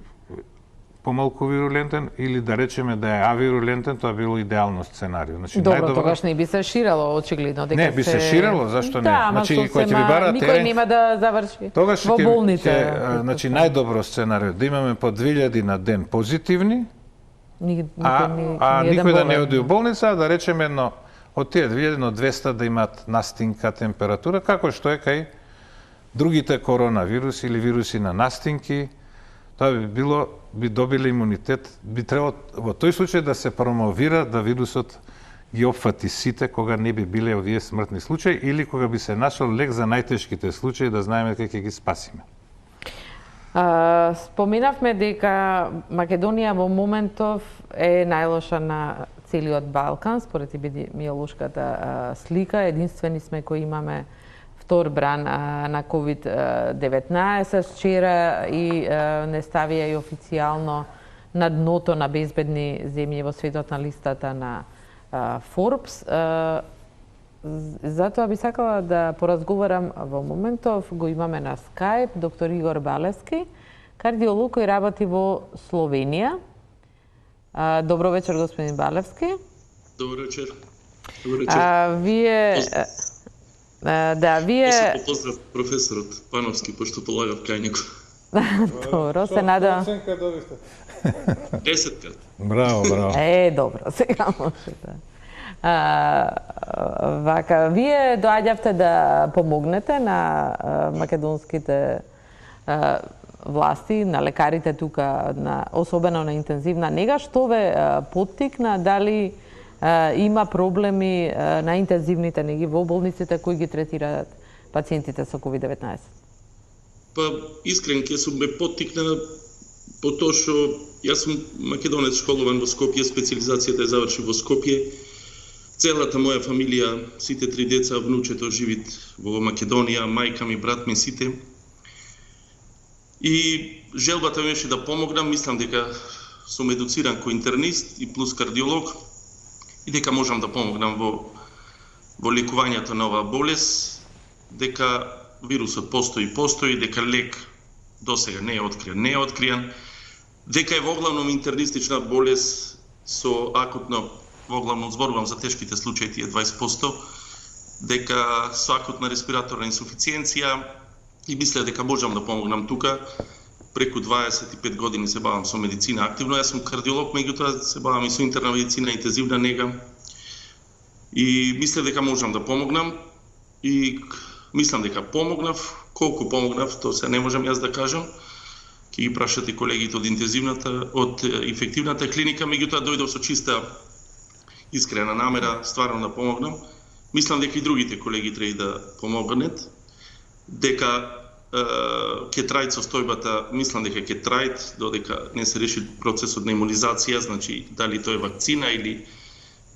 помалку вирулентен или да речеме да е авирулентен, тоа било идеално сценарио. Значи, Добро, тогаш не би се ширало очигледно дека не би се ширало, зашто не? Да, значи кога ќе ви барате, никој нема да заврши тогаш во болница. Значи најдобро сценарио да имаме по 2000 на ден позитивни, никој да не оди у болница, да речеме едно од тие 2200 да имаат настинка температура, како што е кај другите коронавируси или вируси на настинки. Тоа би добиле имунитет, би требало во тој случај да се промовира да вирусот ги опфати сите кога не би биле овие смртни случаи или кога би се нашол лек за најтешките случаи да знаеме како ќе ги спасиме. Споменавме дека Македонија во моментов е најлоша на целиот Балкан според епидемиолошката слика. Единствени сме кои имаме втор бран на COVID-19. Вчера и не ставија и официјално на дното на безбедни земји во светот на листата на Forbes. Затоа би сакала да поразговарам во моментов, го имаме на Skype доктор Игор Балевски, кардиолог кој работи во Словенија. Добро вечер, господин Балевски. Добро вечер. Добро вечер. Вие Поздрав професорот Пановски, пошто полагав кај него. Добро, се надам. 10 Браво. Добро, сега може да. Вака, вие доаѓавте да помогнете на македонските власти, на лекарите тука, особено на интензивна нега. Што ве поттикна, дали има проблеми на интензивните неги во болниците кои ги третираат пациентите со COVID-19? Па, искрен ке сум ме поттикна по тоа што јас сум македонец, школуван во Скопје, специализацијата ја завршив во Скопје. Целата моја фамилија, сите 3 деца, внучето живит во Македонија, мајка ми, брат ми, сите. И желбата ми беше да помогнам, мислам дека сум едуциран кој интернист и плюс кардиолог и дека можам да помогнам во лекувањето на оваа болест, дека вирусот постои, дека лек досега не е откриен, дека е воглавном интернистична болест со акутно, воглавно зборувам за тешките случаи, тие 20%, дека со акутна респираторна инсуфициенција и мисля дека можам да помогнам тука. Преку 25 години се бавам со медицина активно. Јас сум кардиолог, меѓутоа се бавам и со интерна медицина, интензивна нега. И мисля дека можам да помогнам. И мислам дека помогнав. Колку помогнав, тоа се не можам јас да кажам. Ќе ги прашате колегите од инфективната клиника, меѓутоа дојдов со чиста искрена намера, стварно да помогнам. Мислам дека и другите колеги треба да помогнат. Дека ќе трајат состојбата, мислам дека ќе трајат додека не се реши процесот на имунизација, значи дали тоа е вакцина или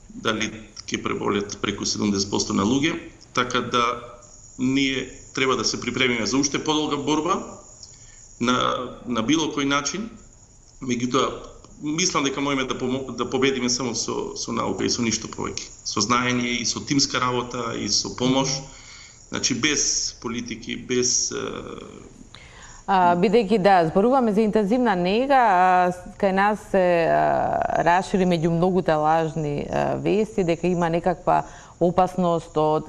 дали ќе преболет преку 70% на луѓе, така да ние треба да се припремиме за уште подолга борба на било кој начин. Меѓутоа мислам дека можеме да победиме само со наука и со ништо повеќе. Со знаење и со тимска работа и со помош. Значи без политики, без Бидејќи зборуваме за интензивна нега, кај нас се расшири меѓу многуте лажни вести дека има некаква опасност од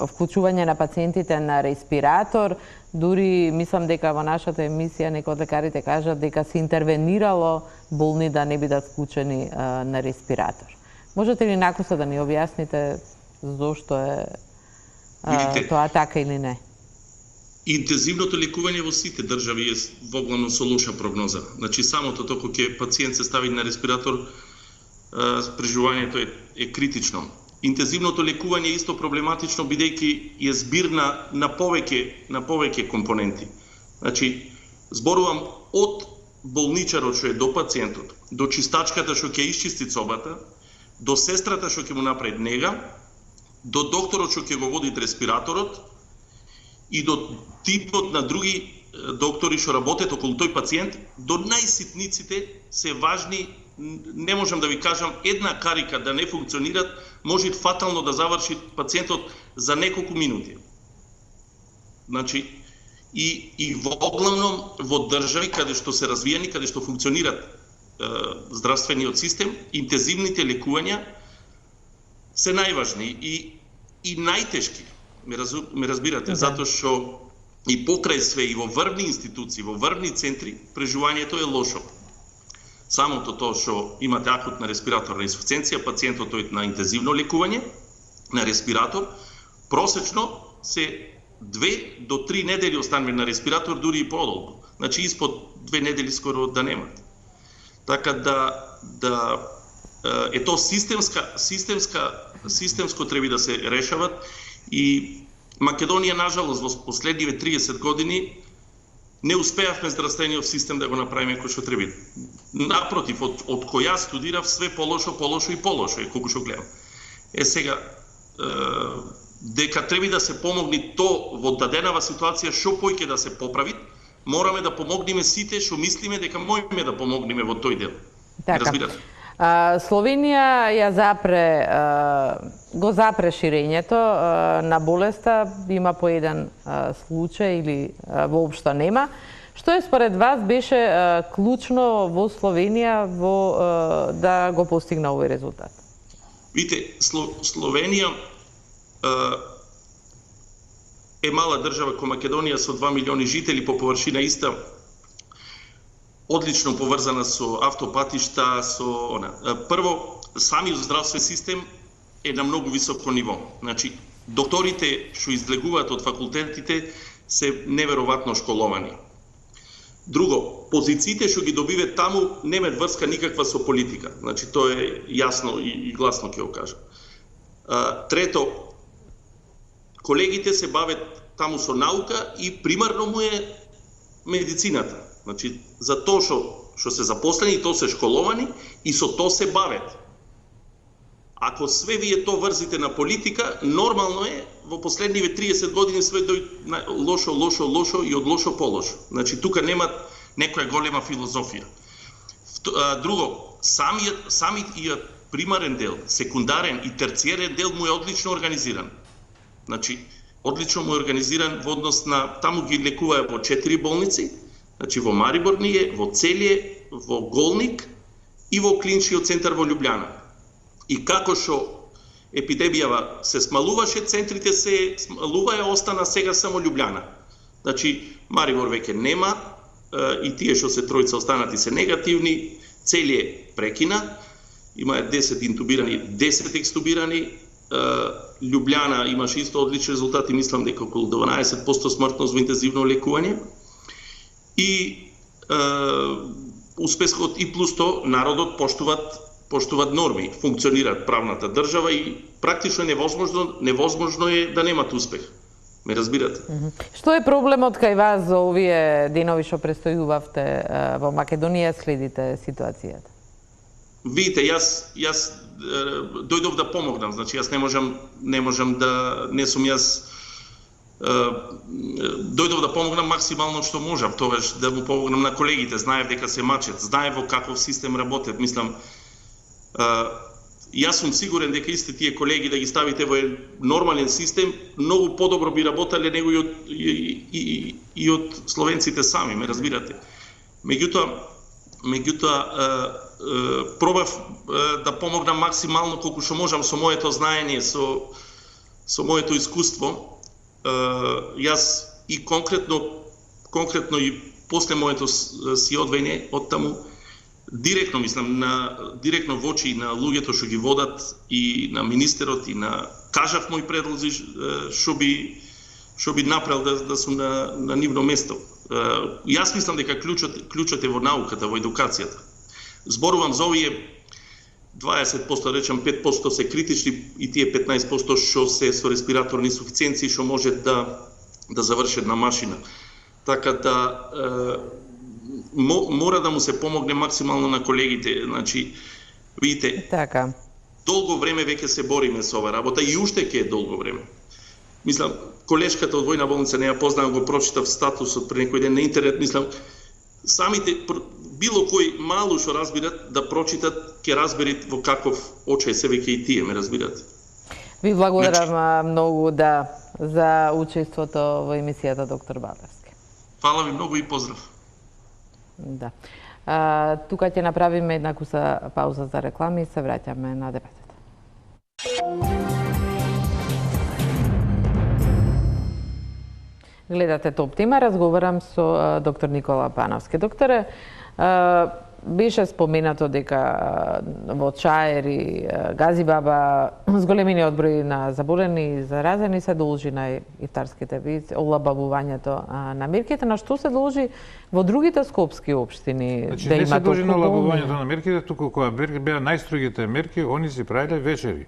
вклучување на пациентите на респиратор. Дури мислам дека во нашата емисија некои од лекарите кажат дека се интервенирало болни да не бидат вклучени на респиратор. Можете ли накуса да ни објасните зошто е тоа така или не? Интензивното лекување во сите држави е воглавно со лоша прогноза. Значи самото тоа кога пациент се стави на респиратор, преживувањето е критично. Интензивното лекување е исто проблематично бидејќи е збир на повеќе компоненти. Значи зборувам од болничарот што е до пациентот, до чистачката што ќе исчисти собата, до сестрата што ќе му направи нега, до докторот што ќе го води респираторот и до типот на други доктори што работат околу тој пациент, до најситниците се важни. Не можам да ви кажам, една карика да не функционират, може фатално да заврши пациентот за неколку минути. Значи, и воглавно во држави каде што се развиени, каде што функционират здравствениот систем, интензивните лекувања се најважни и најтешки. Ме разбирате, затоа што и покрај све и во врвни институции, во врвни центри, преживувањето е лошо. Самото тоа што имате акутна респираторна инсуфициенција, пациентот е на интензивно лекување, на респиратор, просечно се 2 до 3 недели останува на респиратор, дури и подолго. Значи испод 2 недели скоро да немат. Така да е тоа системско треба да се решават и Македонија, нажалост, во последниве 30 години не успеавме здравствениот систем да го направиме кој што треба. Напротив, од кој јас студирав, све полошо и полошо е колку што гледам. Сега, дека треба да се помогне то во даденава ситуација што поќе да се поправи, мораме да помогнеме сите што мислиме дека можеме да помогнеме во тој дел. Разбирате? Словенија го запре ширењето на болеста, има по еден случај или воопшто нема. Што е според вас беше клучно во Словенија да го постигне овој резултат? Видите, Словенија е мала држава кој Македонија со 2 милиони жители, по површина иста, одлично поврзана со автопатишта, со Прво, самиот здравствен систем е на многу високо ниво. Значи, докторите што излегуваат од факултетите се неверојатно школовани. Друго, позициите што ги добиват таму немаат врска никаква со политика. Значи, тоа е јасно и гласно ќе го кажам. Трето, колегите се бават таму со наука и примарно му е медицината. Значи, за тоа што се запослени, то се школовани и со тоа се бават. Ако све вие тоа врзите на политика, нормално е во последниве 30 години све лошо и од лошо по лошо. Значи, тука нема некоја голема филозофија. Друго, самиот примарен дел, секундарен и терциерен дел му е одлично организиран. Значи, одлично му е организиран во однос на таму ги лекуваа во 4 болници. Значи, во Марибор ние, во Целје, во Голник и во Клиничниот центар во Љубљана. И како што епидемијава се смалуваше, центрите се смалуваа, остана сега само Љубљана. Значи, Марибор веќе нема, и тие што се тројца останати се негативни, Целје прекина, има 10 интубирани, 10 екстубирани, Љубљана имаше исто одлични резултати, мислам дека околу 12% смртност во интензивно лекување. И успесот и плюс тоа народот поштуваат норми, функционираат правната држава и практично невозможно е да немат успех. Ме разбирате? Што е проблемот кај вас за овие денови што престојувавте во Македонија, следите ситуацијата? Видите, јас дојдов да помогнам, значи јас не можам да не сум јас дојдов да помогнам максимално што можам, тогаш да му помогнам на колегите, знаев дека се мачат, знаев во каков систем работат, мислам, јас сум сигурен дека исти тие колеги да ги ставите во нормален систем, многу подобро би работеле него и од словенците сами, ме разбирате. Меѓутоа пробав да помогнам максимално колку што можам со моето знаење, со моето искуство. Јас и конкретно и после моето си одвајне од таму, директно мислам директно во очи на луѓето што ги водат и на министерот и на кажав мои предлози што би направил да сум на нивно место. Јас мислам дека клучот е во науката, во едукацијата. Зборувам за овие 20%, речем 5% се критични и тие 15% што се со респираторни инсуфициенции што може да заврши една машина. Така да мора да му се помогне максимално на колегите. Значи, видите, Така. долго време веќе се бориме со ова работа и уште ќе е долго време. Мислам, колешката од војна болница, не ја познавам, го прочитав статусот пред некој ден на интернет, мислам, самите, било кој мало што разбират, да прочитат, ќе разберат во каков очај се веќе и тие, ме разбират. Ви благодарам многу за учеството во емисијата Доктор Бабевски. Фала ви многу и поздрав. Да. Тука ќе направиме една куса пауза за реклами и се враќаме на дебатата. Гледате Топ тема, разговарам со доктор Никола Пановски. Докторе, беше споменато дека во Чаир, Газибаба, зголемениот број на заболени и заразени се должи на ифтарските вици, олабавувањето на мерките, на што се должи во другите скопски општини? Значи, да не се има должи на толку олабавањето на мерките, туку кога беа најстрогите мерки, они си правиле вечери.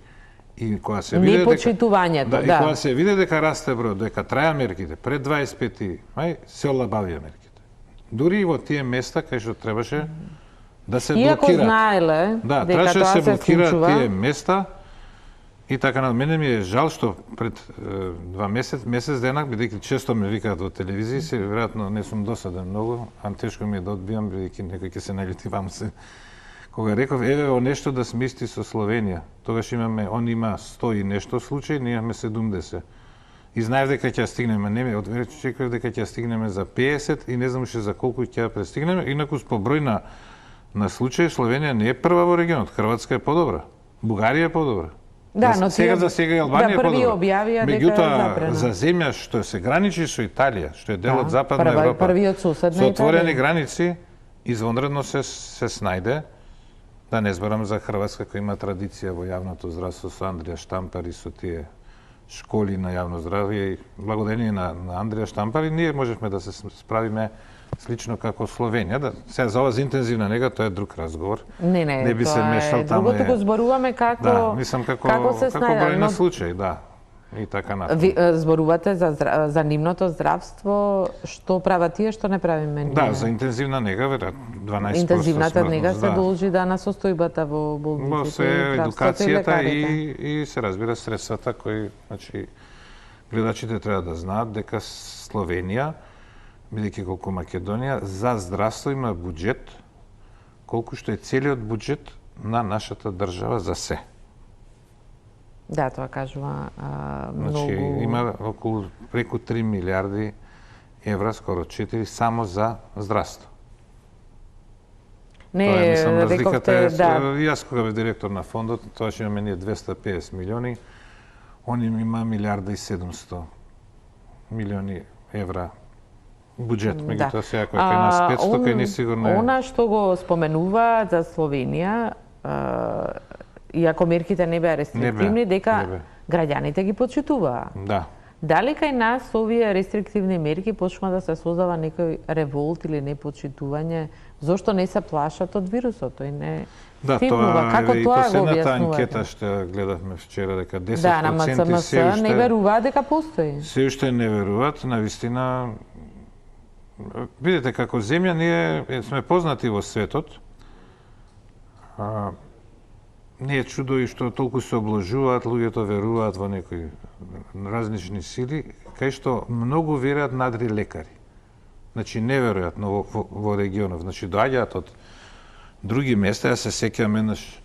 И кога се Не виде почитувањето, и кога се виде дека расте број, дека траја мерките, пред 25 мај се олабавија мерките. Дури и во тие места кај што требаше да се блокираат. Иако знаеле дека требаше тоа се се блокираат случува. тие места и така на мене ми е жал што пред 2 месец денак, бидејќи често ме викаат во телевизија, се веројатно не сум досаден многу, а тешко ми е да одбијам бидејќи некој ќе се наљути вам се. Кога реков, еве о нешто да сме исти со Словенија, тогаш имаме, он има 100 и нешто случаи, ние имаме 70. И знаев дека ќе стигнеме, не ме очекував дека ќе стигнеме за 50 и не знам уште за колку ќе престигнеме, инаку по број на случаи Словенија не е прва во регионот, Хрватска е подобра, Бугарија е подобра. Да, но сега за сега и Албанија е подобра. први објавија дека е забрана. За земја што се граничи со Италија, што е дел од Западна Европа, првиот сусед на со отворени Италија. граници, извонредно се снајде. Да не зборам за Хрватска која има традиција во јавното здравство со Андрија Штампар и со тие школи на јавно здравје и благодарение на Андрија Штампар и ние можевме да се справиме слично како Словенија. Сега за ова за интензивна нега тоа е друг разговор. Не би се мешал таму. Другото го зборуваме како како се број на снајде. случаи, да. И така натаму. Ви зборувате за нивното здравство, што прават тие, што не правиме ние? Да, за интензивна нега веројатно 12% Интензивната нега смртност, се должи да на состојбата во болниците. Во се едукацијата и се разбира средствата кои, значи, гледачите треба да знаат дека Словенија, бидејќи колку Македонија, за здравство има буџет колку што е целиот буџет на нашата држава за се. Да, тоа кажува многу. Значи, има околу преку 3 милиарди евра, скоро 4, само за здравство. Не, мислам, разликата е, да. јас кога бев директор на фондот, тоа што имаме ние 250 милиони, они има милиарда и 700 милиони евра буџет, меѓутоа сега кој кај нас 500, кај ни сигурно е... Она што го споменува за Словенија, иако мерките не беа рестриктивни, дека граѓаните ги почитуваа. Да. Дали кај нас овие рестриктивни мерки почнува да се создава некој револт или непочитување? Зошто не се плашат од вирусот? Тој не стигнува. Како и тоа го последната објаснувате? анкета што гледавме вчера, дека 10% Да, на МЦМС не веруваат дека постои. Се уште не веруваат, навистина. Видите, како земја ние сме познати во светот. Не е чудо и што толку се обложуваат, луѓето веруваат во некои различни сили, кај што многу веруваат надри лекари. Значи не веруваат во регионов. Значи доаѓаат од други места, ја се сеќавам еднаш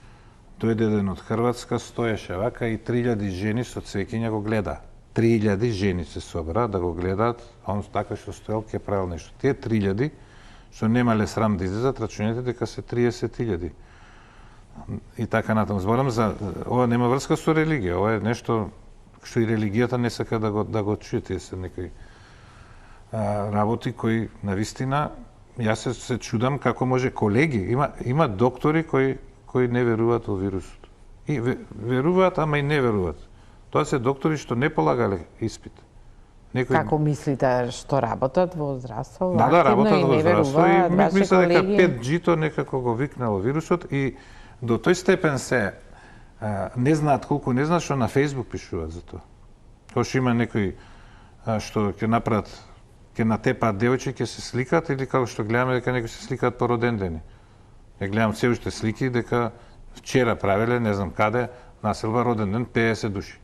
дојде еден од Хрватска, стоеше вака и 3000 жени со цвеќиња го гледа. 3000 жени се собра да го гледаат, а он така што стоел ќе правил нешто. Тие 3000 што немале срам да излезат, рачунете дека се 30.000. И така натаму. Зборам за ова нема врска со религија, ова е нешто што и религијата не сака да го чуе, тие се некои работи кои навистина јас се чудам како може колеги, има доктори кои не веруваат во вирусот. И веруваат, ама и не веруваат. Тоа се доктори што не полагале испит. Како мислите што работат во здравство? Да, работат во здравство и мисля дека 5G-то некако го викнало вирусот и до тој степен се не знаат колку не знаат што на Facebook пишуваат за тоа. Кој што има некои што ќе направат, ќе натепаат девојче, ќе се сликаат или како што гледаме дека некои се сликаат по роден дени. Ја гледам се уште слики дека вчера правеле, не знам каде, населба роден ден 50 души.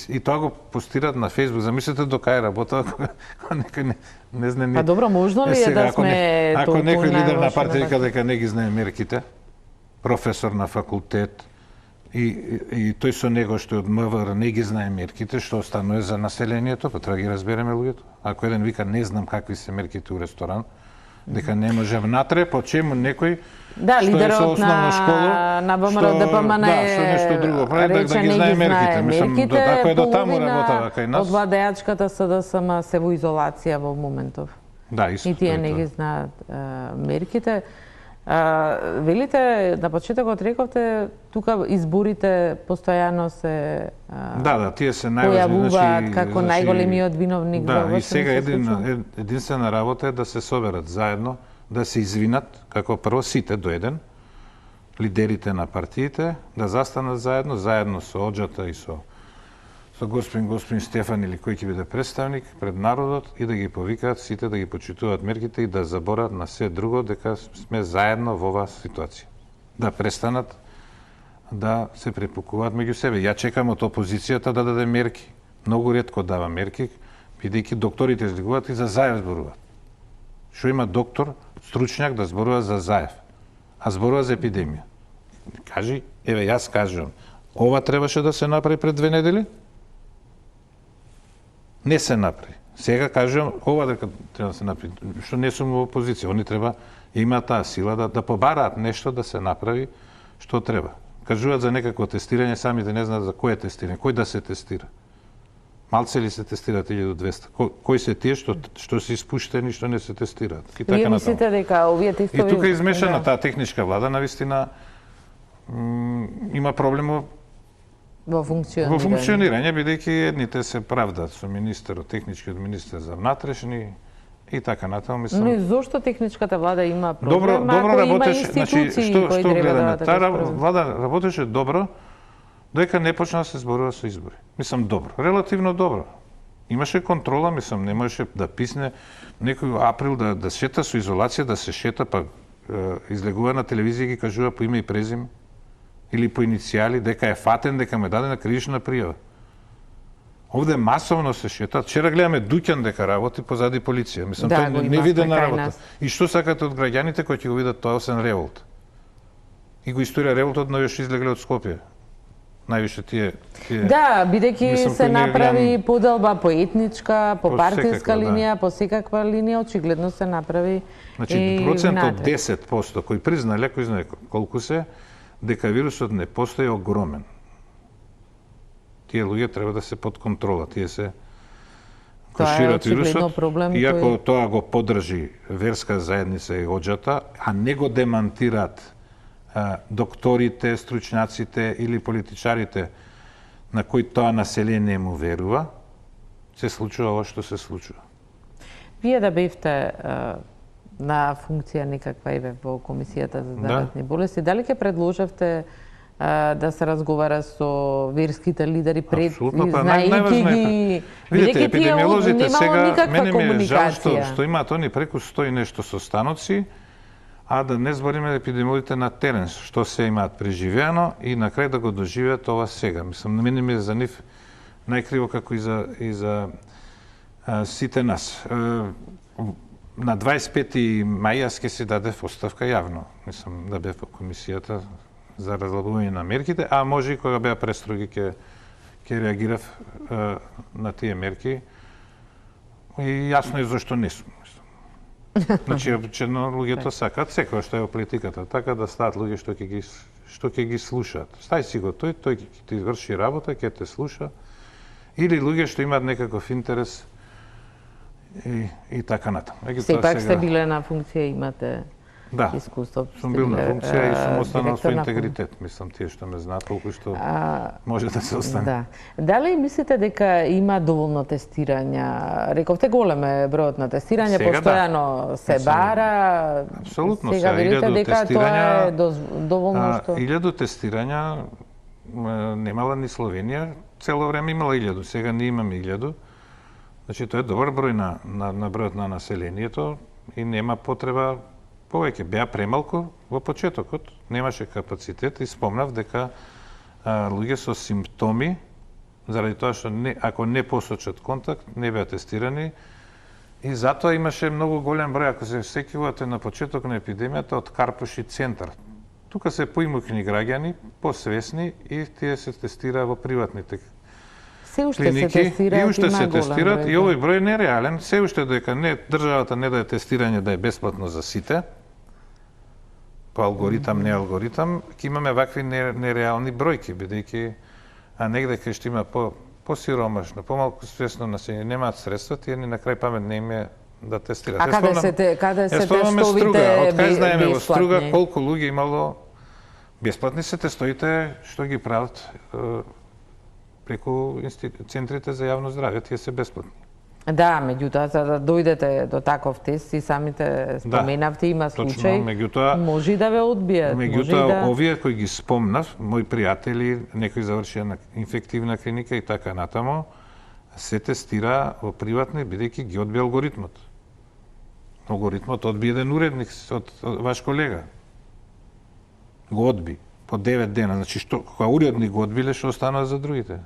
И тоа го постираат на Facebook. Замислете до кај работа, ако некој не знае... Па добро, можно ли е да сме ако толку некој лидер на најлоши партија вика дека не ги знае мерките, професор на факултет, и тој со него што е од МВР не ги знае мерките, што останува за населението, па треба ги разбереме луѓето. Ако еден вика не знам какви се мерките у ресторан, дека не може внатре, по чему некој да, што е со лидерот основна школа, на ВМРО ДПМН што нешто друго прави, да ги знае мерките. Мислам, ако е до таму работава кај нас. Од владеачката СДСМ се во изолација во моментов. Да, исто. И тие не ги знаат мерките. Велите, на почетокот рековте, тука изборите постојано се Да, тие се најважни, појавуваат како најголемиот виновник за ова. Да, и сега единствена работа е да се соберат заедно, да се извинат, како прво сите до еден, лидерите на партиите, да застанат заедно со Оџата и со господин Стефан или кој ќе биде представник пред народот и да ги повикаат сите да ги почитуваат мерките и да заборат на се друго дека сме заедно во оваа ситуација. Да престанат да се препукуваат меѓу себе. Ја чекам од опозицијата да даде мерки. Многу ретко дава мерки, бидејќи докторите излегуваат и за Заев зборуваат. Што има доктор, стручњак да зборува за Заев, а зборува за епидемија. Кажи, еве јас кажувам, ова требаше да се направи пред 2 недели? Не се направи. Сега кажувам, ова дека треба да се направи, што не сум во опозиција, они треба имаат таа сила да побараат нешто да се направи што треба. Кажуваат за некакво тестирање, самите не знаат за кое тестирање, кој да се тестира. Малце ли се тестираат 1200? Кои се тие што се испуштени, што не се тестираат? И така Вие мислите дека овие тестови... И тука измешана таа техничка влада, навистина има проблем во функционирање, бидејќи едните се правдаат со министерот, техничкиот министер за внатрешни и така натаму, мислам. Но и зошто техничката влада има проблем? Добро работеше, значи што гледаме? Таа влада работеше добро, дека не почна да се зборува со избори. Мислам добро, релативно добро. Имаше контрола, мислам, не можеше да писне некој април да шета со изолација, да се шета, па излегува на телевизија и ги кажува по име и презиме или по иницијали, дека е фатен, дека му е дадена кривична пријава. Овде масовно се шетат. Вчера гледаме Дуќан дека работи позади полиција. Мислам, да, тоа не видена работа. И што сакате од граѓаните кои ќе го видат тоа осен револт? И го историја револтот на што излегле од Скопје. Највише тие да, бидејќи се направи поделба по етничка, по партиска линија, по секаква линија, очигледно се направи. Значи, процентот 10% кој признале, кој знае колку се, дека вирусот не постои огромен. Тие луѓе треба да се под контрола, тие се шират вирусот, иако тоа го поддржи верска заедница и Оџата, а не го демантираат докторите, стручњаците или политичарите на кои тоа население му верува, се случува ова што се случува. Вие да бевте на функција некаква и во Комисијата за заразни болести, дали ќе предложевте да се разговара со верските лидери пред, знаејќи ги... Видите, епидемиолозите сега, мене ми е жал што имаат они преку 100 и нешто состаноци, а да не збориме епидемиолозите на терен, што се имаат преживеано и на крај да го доживеат ова сега. Мислам, мене ми е за нив најкриво како и за сите нас. На 25 мај јас ќе си дадев оставка јавно. Мислам да бев во комисијата за разлабување на мерките, а може и кога беа престроги ќе реагирав на тие мерки. И јасно е зашто не сум. Значи, обичаено луѓето сакаат секој што е во политиката, така да стават луѓе што ќе ги слушаат. Стај си го тој ќе ти врши работа, ќе те слуша. Или луѓе што имаат некаков интерес и така натаму. Сепак сте биле на функција, имате искуство. Сум бил на функција и сум останал со интегритет. Мислам, тие што ме знаат, колку што може да се остане. Да. Дали мислите дека има доволно тестирања? Рековте голем е бројот на тестирања, постојано се бара. Апсолутно, сега верите дека тоа е доволно што 1000 тестирања немала ни Словенија, цело време имала 1000, сега не имаме 1000. Значи, тоа е добар број на бројот на населението и нема потреба повеќе. Беа премалку во почетокот, немаше капацитет и спомнав дека луѓе со симптоми, заради тоа што ако не посочат контакт, не беа тестирани и затоа имаше многу голем број, ако се сеќавате на почеток на епидемијата, од Карпуши центар. Тука се поимукни граѓани, посвесни и тие се тестираа во приватните се уште се тестираат, и уште се тестираат и овој број не е реален, се уште дека државата не даде тестирање да е бесплатно за сите, по алгоритам, не алгоритам, ќе имаме вакви нереални бројки, бидејќи негде кај што има посиромашно, помалку свесно население, немаат средства, тие ни на крај памет не им е да тестираат. А каде се тестовите Од кај знаеме во Струга колку луѓе имало бесплатни се тестовите што ги прават преку центрите за јавно здравје, тие се бесплатни. Да, меѓутоа, за да дојдете до таков тест, и самите споменавте, има случај, може да ве одбијат. Меѓутоа, овие кои ги спомнав, мои пријатели, некои завршија на инфективна клиника и така натаму, се тестира во приватни, бидејќи ги одби алгоритмот. Алгоритмот одби еден уредник од ваш колега. Го одби по 9 дена. Значи, кога уредник го одбиле, што останува за другите?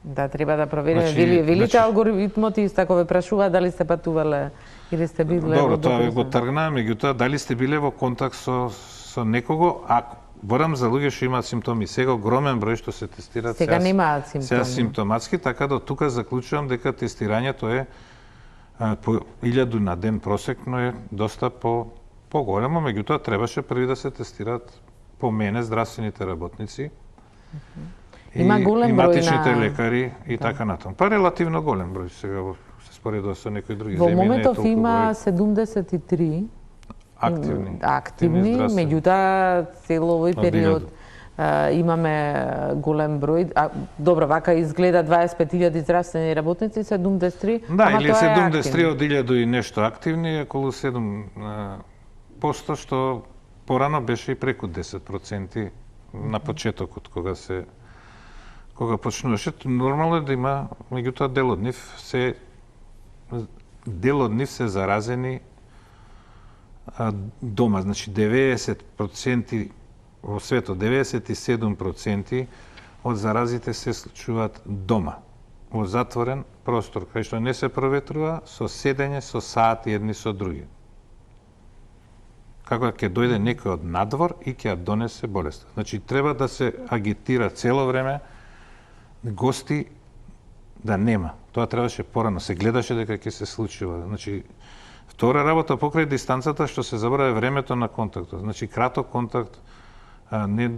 Да, треба да провериме. Велите алгоритмот и тако ве прашува дали сте патувале или сте биле во Добро, тоа го тргна, меѓутоа дали сте биле во контакт со некого, а борам за луѓе што имаат симптоми. Сега огромен број што се тестираат сега немаат симптоми. Сега симптоматски, така да тука заклучувам дека тестирањето е по 1000 на ден просекно е доста поголемо, меѓутоа требаше први да се тестираат по мене здравствените работници. Има голем број матичните лекари и така натаму. Па релативно голем број сега се споредува со некои други земји. Во моментов има 73 активни, меѓутоа цел овој период имаме голем број. Добро, вака изгледа 25.000 здравствени работници, 73. Да, или 73 од 1000 и нешто активни, околу 7% што порано беше и преку 10% на почетокот кога почнуваше. Нормално е да има, меѓутоа дел од нив се заразени дома, значи 90% во светот, 97% од заразите се случуваат дома, во затворен простор, кај што не се проветрува, со седење, со саати едни со други. Како ќе дојде некој од надвор и ќе ја донесе болест. Значи, треба да се агитира цело време гости да нема. Тоа требаше порано, се гледаше дека ќе се случува. Значи, втора работа покрај дистанцата што се забравя времето на контактот. Значи, краток контакт не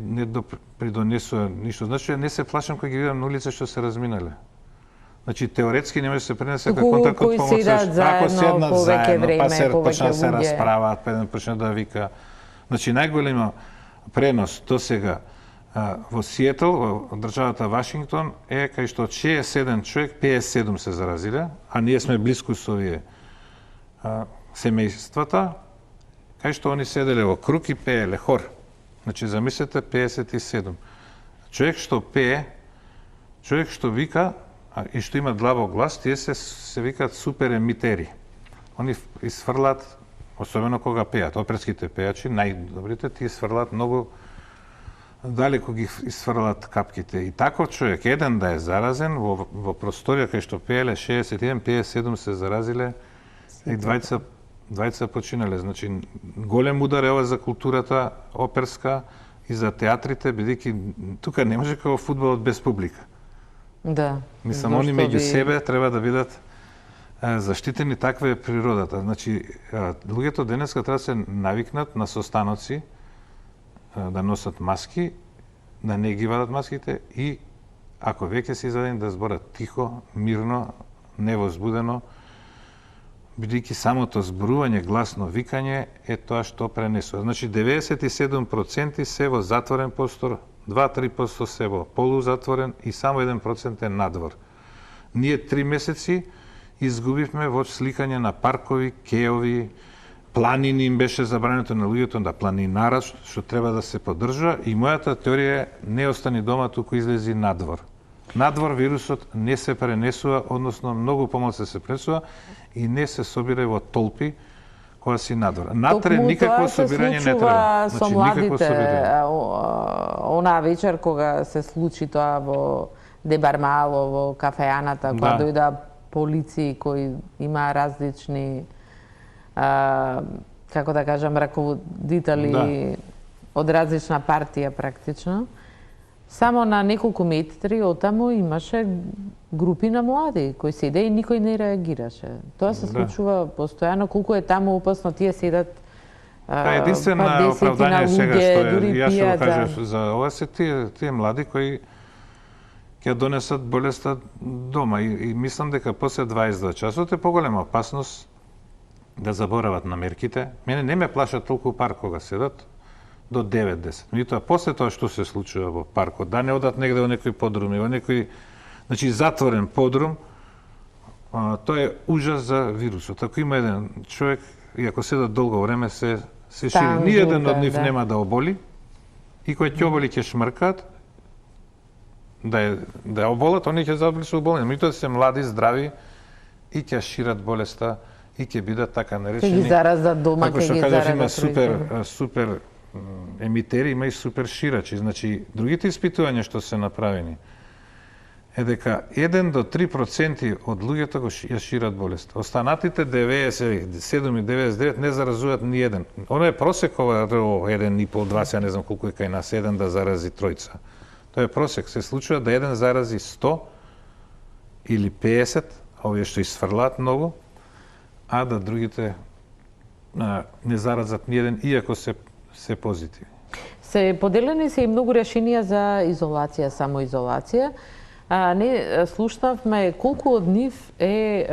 придонесува ништо. Значи, не се плашам кога ги видам на улица што се разминале. Значи, теоретски не може да се пренесе како контактот помош. Ако седнат заедно, па се почнат да се расправаат, па еден почне да вика. Значи, најголема пренос до сега во Сиетл, во државата Вашингтон, е кај што од 67 човек, 57 се заразиле, а ние сме близко со овие семејствата, кај што они седеле во круг и пееле хор. Значи, замислете, 57. Човек што пее, човек што вика и што има длабок глас, тие се викаат супер емитери. Они изфрлаат, особено кога пеат, оперските пејачи, најдобрите, тие сврлаат многу далеко ги исфрлат капките. И таков човек, еден да е заразен, во просторија кај што пееле 61, 57 се заразиле и двајца починале. Значи, голем удар е ова за културата оперска и за театрите, бидејќи тука не може како фудбалот без публика. Да. Мислам, они меѓу себе треба да бидат заштитени, таква е природата. Значи, луѓето денеска треба да се навикнат на состаноци, да носат маски, да не ги вадат маските и, ако веќе се извадени, да зборат тихо, мирно, невозбудено, бидејќи самото зборување, гласно викање е тоа што пренесува. Значи, 97% се во затворен простор, 2-3% се во полузатворен и само 1% е надвор. Ние 3 месеци изгубивме во сликање на паркови, кеови, планини, им беше забрането на луѓето да планинарат, што треба да се поддржува, и мојата теорија е не остани дома, туку излези надвор. Надвор вирусот не се пренесува, односно многу помалку се пренесува и не се собира во толпи кога си надвор. Натре никакво собирање не треба. Со младите, онаа вечер кога се случи тоа во Дебармало, во кафејаната, кога дојда полиции кои има различни како да кажам, раководители од различна партија практично. Само на неколку метри оттаму имаше групи на млади кои седеа и никој не реагираше. Тоа се случува постојано, колку е таму опасно, тие седат единствено оправдање сега што е, јас ќе го кажам за ова, се тие млади кои ќе донесат болеста дома и мислам дека после 22 часот е поголема опасност да заборават на мерките. Мене не ме плашат толку парк кога седат до 9-10. Меѓутоа, после тоа што се случува во паркот, да не одат негде во некој подрум, во некој, значи, затворен подрум, тоа е ужас за вирусот. Ако има еден човек, и ако седат долго време, се шири. Ниеден од нив нема да оболи, и кој ќе оболи ќе шмркат, да оболат, они ќе заболи со оболени. Меѓутоа се млади, здрави и ќе шират болеста и ќе бидат така наречени. Ќе ги заразат дома, ќе ги заразат. Има супер емитери, има и супер ширачи. Значи, другите испитувања што се направени е дека 1 до 3% од луѓето ја шират болеста. Останатите 97 и 99 не заразуваат ни еден. Оно е просек ова 1,5-2, ја не знам колку е кај нас, еден да зарази тројца. Тоа е просек. Се случува да еден зарази 100 или 50, овие што исфрлаат многу, а да другите не заразат ни еден, иако се позитивни. Се поделени се и многу решенија за изолација, самоизолација. Не слушнавме колку од нив е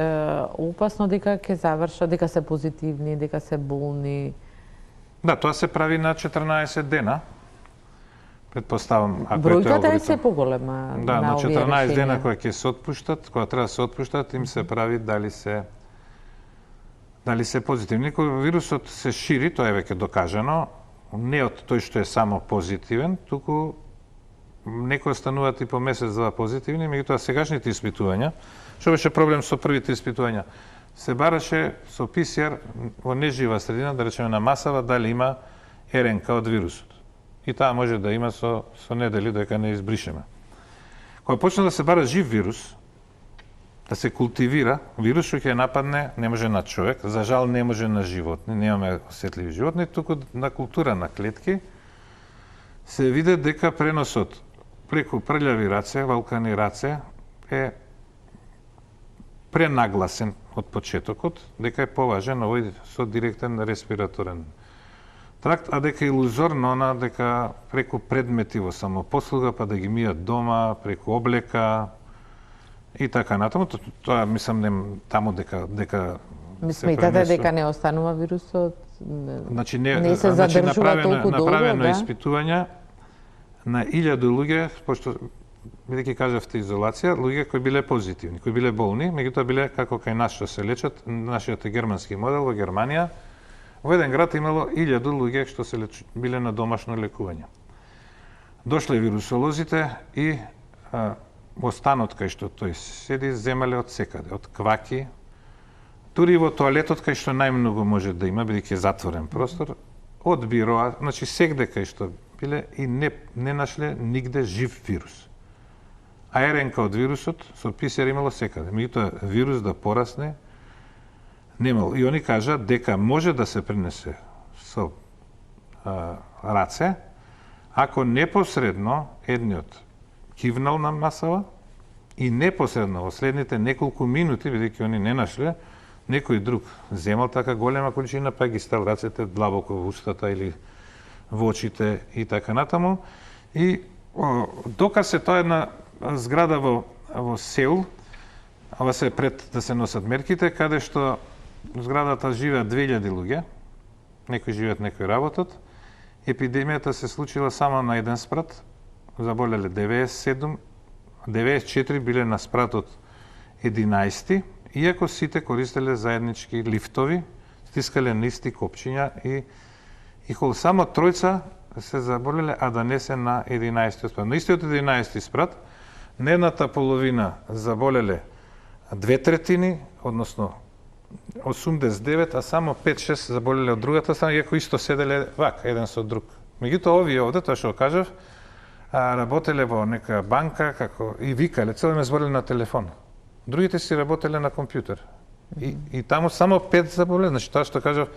опасно дека ќе завршат, дека се позитивни, дека се болни. Да, тоа се прави на 14 дена. Предпоставам, ако бројката е се поголема. Да, на 14 дена кога ќе се отпуштат, кога треба да се отпуштат, им се прави дали се позитивни. Кога вирусот се шири, тоа е веќе докажано, не од тој што е само позитивен, туку некои остануваат и по месец-два позитивни, меѓутоа сегашните испитувања, што беше проблем со првите испитувања, се бараше со ПСР во нежива средина, да речеме на масава, дали има РНК од вирусот. И таа може да има со недели дека не избришеме. Кога почна да се бара жив вирус, да се култивира, вирус што ќе нападне, не може на човек, за жал не може на животни, немаме осетливи животни, туку на култура на клетки, се виде дека преносот преку прљави раце, валкани раце, е пренагласен од почетокот, дека е поважен овој со директен респираторен тракт, а дека илузорно дека преку предмети во самопослуга, па да ги мијат дома, преку облека и така натаму. Тоа мислам таму дека сметате дека не останува вирусот? Значи не се задржува толку долго, направено испитување на 1000 луѓе, пошто бидејќи кажавте изолација, луѓе кои биле позитивни, кои биле болни, меѓутоа биле како кај нас што се лечат, нашиот германски модел во Германија. Во еден град имало 1000 луѓе што се биле на домашно лекување. Дошле вирусолозите и во станот кај што тој седи, земале од секаде, од кваки, дури во тоалетот кај што најмногу може да има, бидејќи е затворен простор, од бироа, значи сегде кај што биле и не нашле нигде жив вирус. А РНК од вирусот со ПСР имало секаде. Меѓутоа вирус да порасне немало. И они кажат дека може да се пренесе со раце, ако непосредно едниот кивнал на масава и непосредно во следните неколку минути, бидејќи они не нашле, некој друг земал така голема количина, па ги стал рацете длабоко во устата или во очите и така натаму. И доказ се тоа една зграда во Сеул, ова се пред да се носат мерките, каде што зградата живеат 2000 луѓе, некои живеат, некои работат. Епидемијата се случила само на еден спрат, заболеле 97, 94 биле на спратот 11, иако сите користеле заеднички лифтови, стискале на исти копчиња и само тројца се заболеле, а да не се на 11 спрат. На истиот 11 спрат, на едната половина заболеле 2/3, односно 89, а само 5-6 заболеле од другата страна, иако исто седеле вака, еден со друг. Меѓутоа, овие овде, тоа што кажав, работеле во нека банка како и викале, цело време збореле на телефон. Другите си работеле на компјутер. И таму само 5 заболеле. Значи тоа што кажав,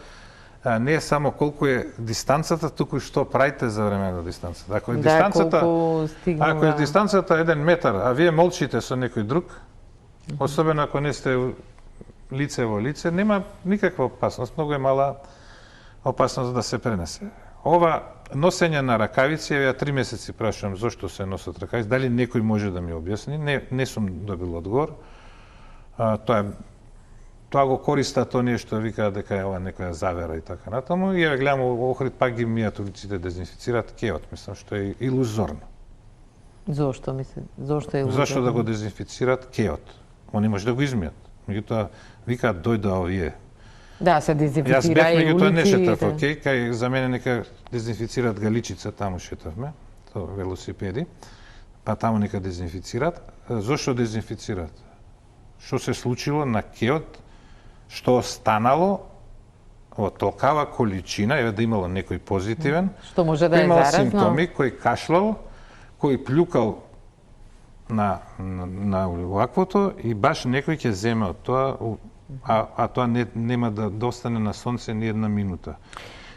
не е само колку е дистанцата, туку што правите за време на дистанцата. Ако е дистанцата, ако е дистанцата 1 метар, а вие молчите со некој друг, особено ако не сте лице во лице, нема никаква опасност, многу е мала опасност да се пренесе. Ова носење на ракавици, ја 3 месеци прашувам зошто се носат ракавици, дали некој може да ми објасни, не сум добил одговор. Тоа го користат оние што викаат дека е ова некоја завера и така натаму, и ја гледам Охрид пак ги мијат улиците, дезинфицираат кеот, мислам што е илузорно. Зошто мисли? Зошто е илузорно? Зашто да го дезинфицираат кеот? Они може да го измијат. Меѓутоа викаат дојда овие. Да, се дезинфицира Јас бев, и меѓутоа не улиците. шетав, окей, кај за мене нека дезинфицираат Галичица, таму шетавме, тоа велосипеди, па таму нека дезинфицираат. Зошто дезинфицираат? Што се случило на кеот, што останало во толкава количина, еве да имало некој позитивен, Што може да е имал заразно? симптоми, кој кашлал, кој плюкал на оваквото и баш некој ќе земе од тоа, а тоа нема да достане на сонце ни една минута.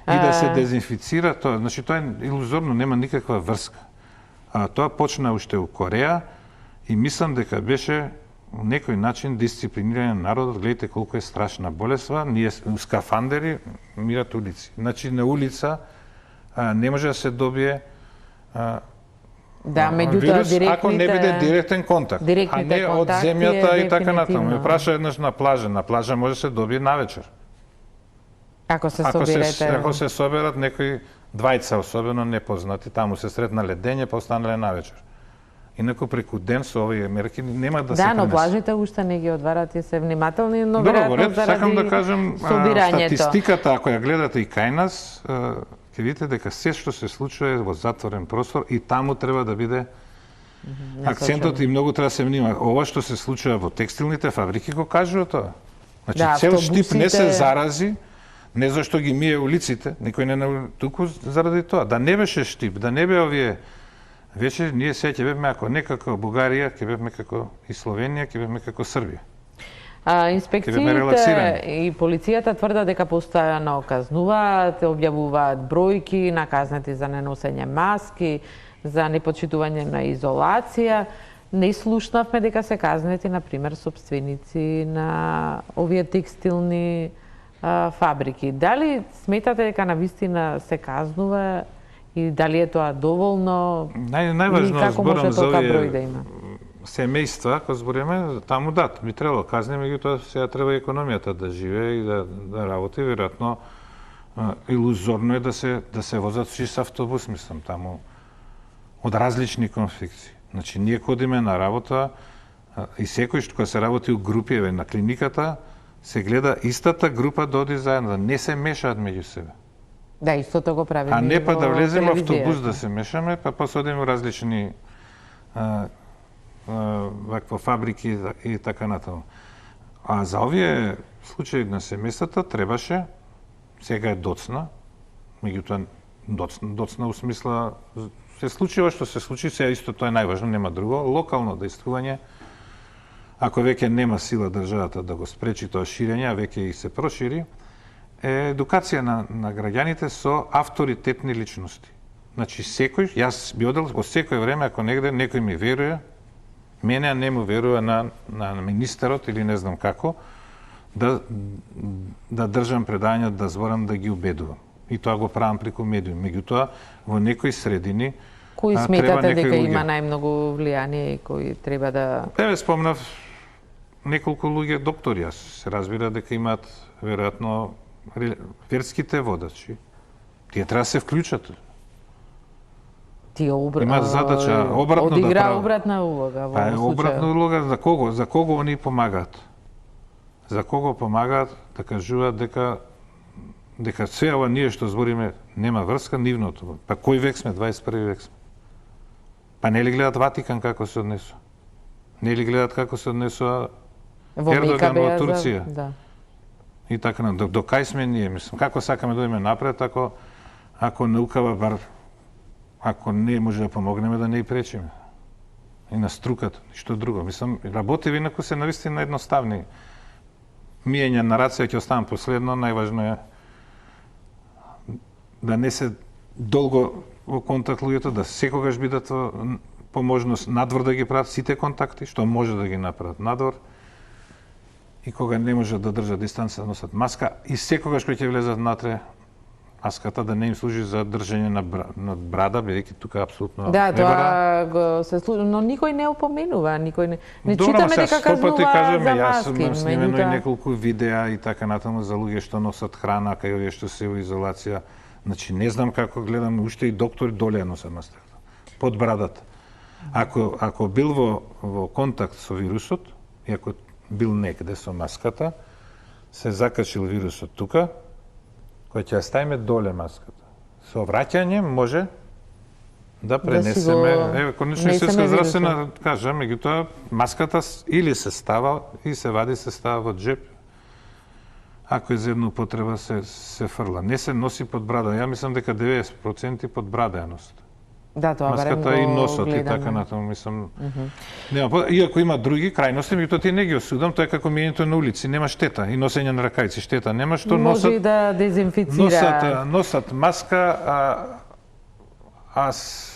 И да се дезинфицира тоа, значи тоа е илузорно, нема никаква врска. Тоа почна уште у Кореја и мислам дека беше на некој начин дисциплинирање на народот. Гледате колку е страшна болест, ние у скафандери мират улици. Значи на улица не може да се добие Да, меѓутоа вирус, директните... ако не биде директен контакт, а не од земјата и така натаму. Ме праша еднаш на плажа може да се добие навечер. Ако се соберете... Ако се соберат некои двајца, особено непознати, таму се сретнале дење, па останале навечер. Инаку преку ден со овие мерки нема да се пренесе. Да, но плажите уште не ги отварат и се внимателни, но Добро, веројатно ред, заради сакам да кажам, собирањето. статистиката, ако ја гледате и кај нас, ќе видите дека се што се случува е во затворен простор и таму треба да биде акцентот и многу треба да се внимава. Ова што се случува во текстилните фабрики го кажува тоа. Значи Да, цел штип не се автобусите- зарази, не зашто ги мие улиците, никој не туку заради тоа. Да не беше штип, да не бе овие вече ние сега ќе бевме ако не како Бугарија, ќе бевме како и Словенија, ќе бевме како Србија. Инспекциите релаксирани. и полицијата тврдат дека постојано казнуваат, објавуваат бројки на казнети за неносење маски, за непочитување на изолација. Не слушнавме дека се казнети, например, собственици на овие текстилни фабрики. Дали сметате дека навистина се казнува и дали е тоа доволно? Најважно и како може зборам за толка број овие да има? семејства, ако збориме, таму да, би требало казни, меѓутоа сега треба и економијата да живее и да работи, веројатно илузорно е да се возат с автобус, мислам, таму од различни конфекции. Значи, ние кодиме на работа и секој што се работи у групи, еве, на клиниката, се гледа истата група да оди заедно, да не се мешаат меѓу себе. Да, истото го правиме. А не па да во влеземе во автобус телевизијата. да се мешаме, па после одиме во различни вакво фабрики и така натаму. А за овие случаи на семејствата требаше, сега е доцна, меѓутоа доцна у смисла се случи што се случи, сега исто тоа е најважно, нема друго. Локално действување, ако веќе нема сила државата да го спречи тоа ширење, а веќе и се прошири, е едукација на граѓаните со авторитетни личности. Значи секој, јас би одел во секој време ако негде некој ми верува, мене не му верува на министерот или не знам како, да држам предања, да зборам, да ги убедувам. И тоа го правам преку медиум. Меѓутоа, во некои средини кои сметате дека луѓе. има најмногу влијание и кои треба да... Еве спомнав неколку луѓе доктори, јас се разбира дека имаат веројатно верските водачи. Тие треба да се вклучат. Тие Имаат задача обратно да одигра прават. обратна улога во Па е овој случај. обратна улога за кого? За кого они помагаат? За кого помагаат да кажуваат дека се ова ние што збориме нема врска нивното. Па кој век сме? 21 век сме. Па не ли гледат Ватикан како се однесува? Не ли гледат како се однесува Во Ердоган Мека во беа за- Турција? Да. И така на до кај сме ние, мислам, како сакаме да идеме напред ако наукава бар ако не може да помогнеме да не и пречиме. И на струката, ништо друго. Мислам, работи инаку се навистина едноставни. Миење на рација ќе оставам последно, најважно е да не се долго во контакт луѓето, да секогаш бидат по можност надвор да ги прават сите контакти, што може да ги направат надвор. И кога не може да држат дистанца, да носат маска и секогаш кој ќе влезат внатре, маската да не им служи за држење на брада, бидејќи тука апсолутно Да, не бара. тоа го се служи, но никој не опоменува, никој не Добро, читаме сега дека 100 пати кажнува кажеме, за јас маски. сум снимено и меѓутоа- неколку видеа и така натаму за луѓе што носат храна, кај овие што се во изолација. Значи не знам како гледам, уште и доктори доле ја носат маската. Под брадата. Ако бил во контакт со вирусот, и ако бил некаде со маската, се закачил вирусот тука, кој ќе ја ставиме доле маската. Со враќање може да пренесеме, конечно и внесеме Светска вирусот. здравствена кажа, меѓутоа маската или се става и се вади, се става во джеп. Ако е за една употреба се фрла. Не се носи под брада. Ја мислам дека 90% под брада ја носат. Да, тоа барем Маската и го носот и гледаме. така натаму, мислам. Нема, иако има други крајности, меѓутоа тие не ги осудам, тоа е како миењето на улици, нема штета и носење на ракајци, штета нема, што Може и носат да дезинфицира. носат маска, а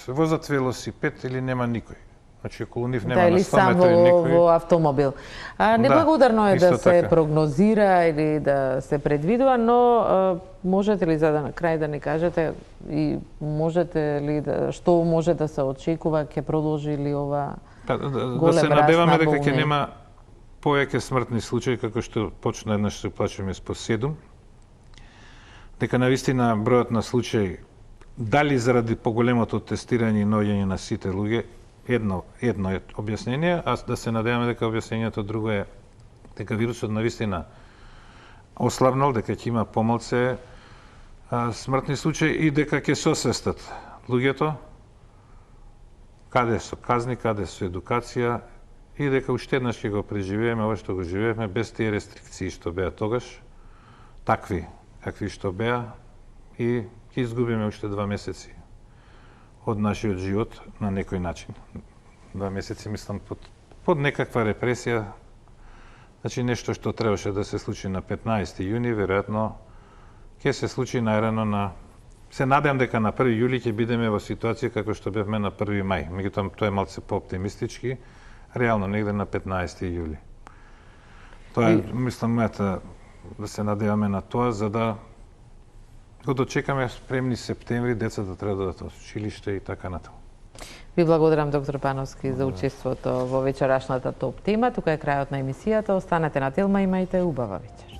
возат велосипед или нема никој. Значи околу нив нема Да, на или 100 сам метри во никој. автомобил. Неблагодарно е да исто се така. прогнозира или да се предвидува, но можете ли за на крај да ни кажете и можете ли што може да се очекува, ќе продолжи ли ова Да голем се раст надеваме на дека ќе болни? нема повеќе смртни случаи како што почна еднаш се плачеме по 7. Дека навистина бројот на случаи дали заради поголемото тестирање и наоѓање на сите луѓе едно е објаснение, а да се надеваме дека објаснението друго е дека вирусот навистина ослабнал, дека ќе има помалце смртни случаи и дека ќе се освестат луѓето каде со казни, каде со едукација и дека уште еднаш ќе го преживееме ова што го живеевме без тие рестрикции што беа тогаш, такви какви што беа и ќе изгубиме уште 2 месеци од нашиот живот на некој начин. 2 месеци, мислам, под некаква репресија, значи нешто што требаше да се случи на 15 јуни, веројатно ќе се случи најрано се надевам дека на 1 јули ќе бидеме во ситуација како што бевме на 1 мај. Меѓутоа тоа е малце пооптимистички, реално негде на 15 јули. Тоа е, мислам, мојата да се надеваме на тоа за да го дочекаме спремни септември, децата треба да одат во училиште и така натаму. Ви благодарам, доктор Пановски, за учеството во вечерашната топ тема. Тука е крајот на емисијата. Останете на Телма, имајте убава вечер.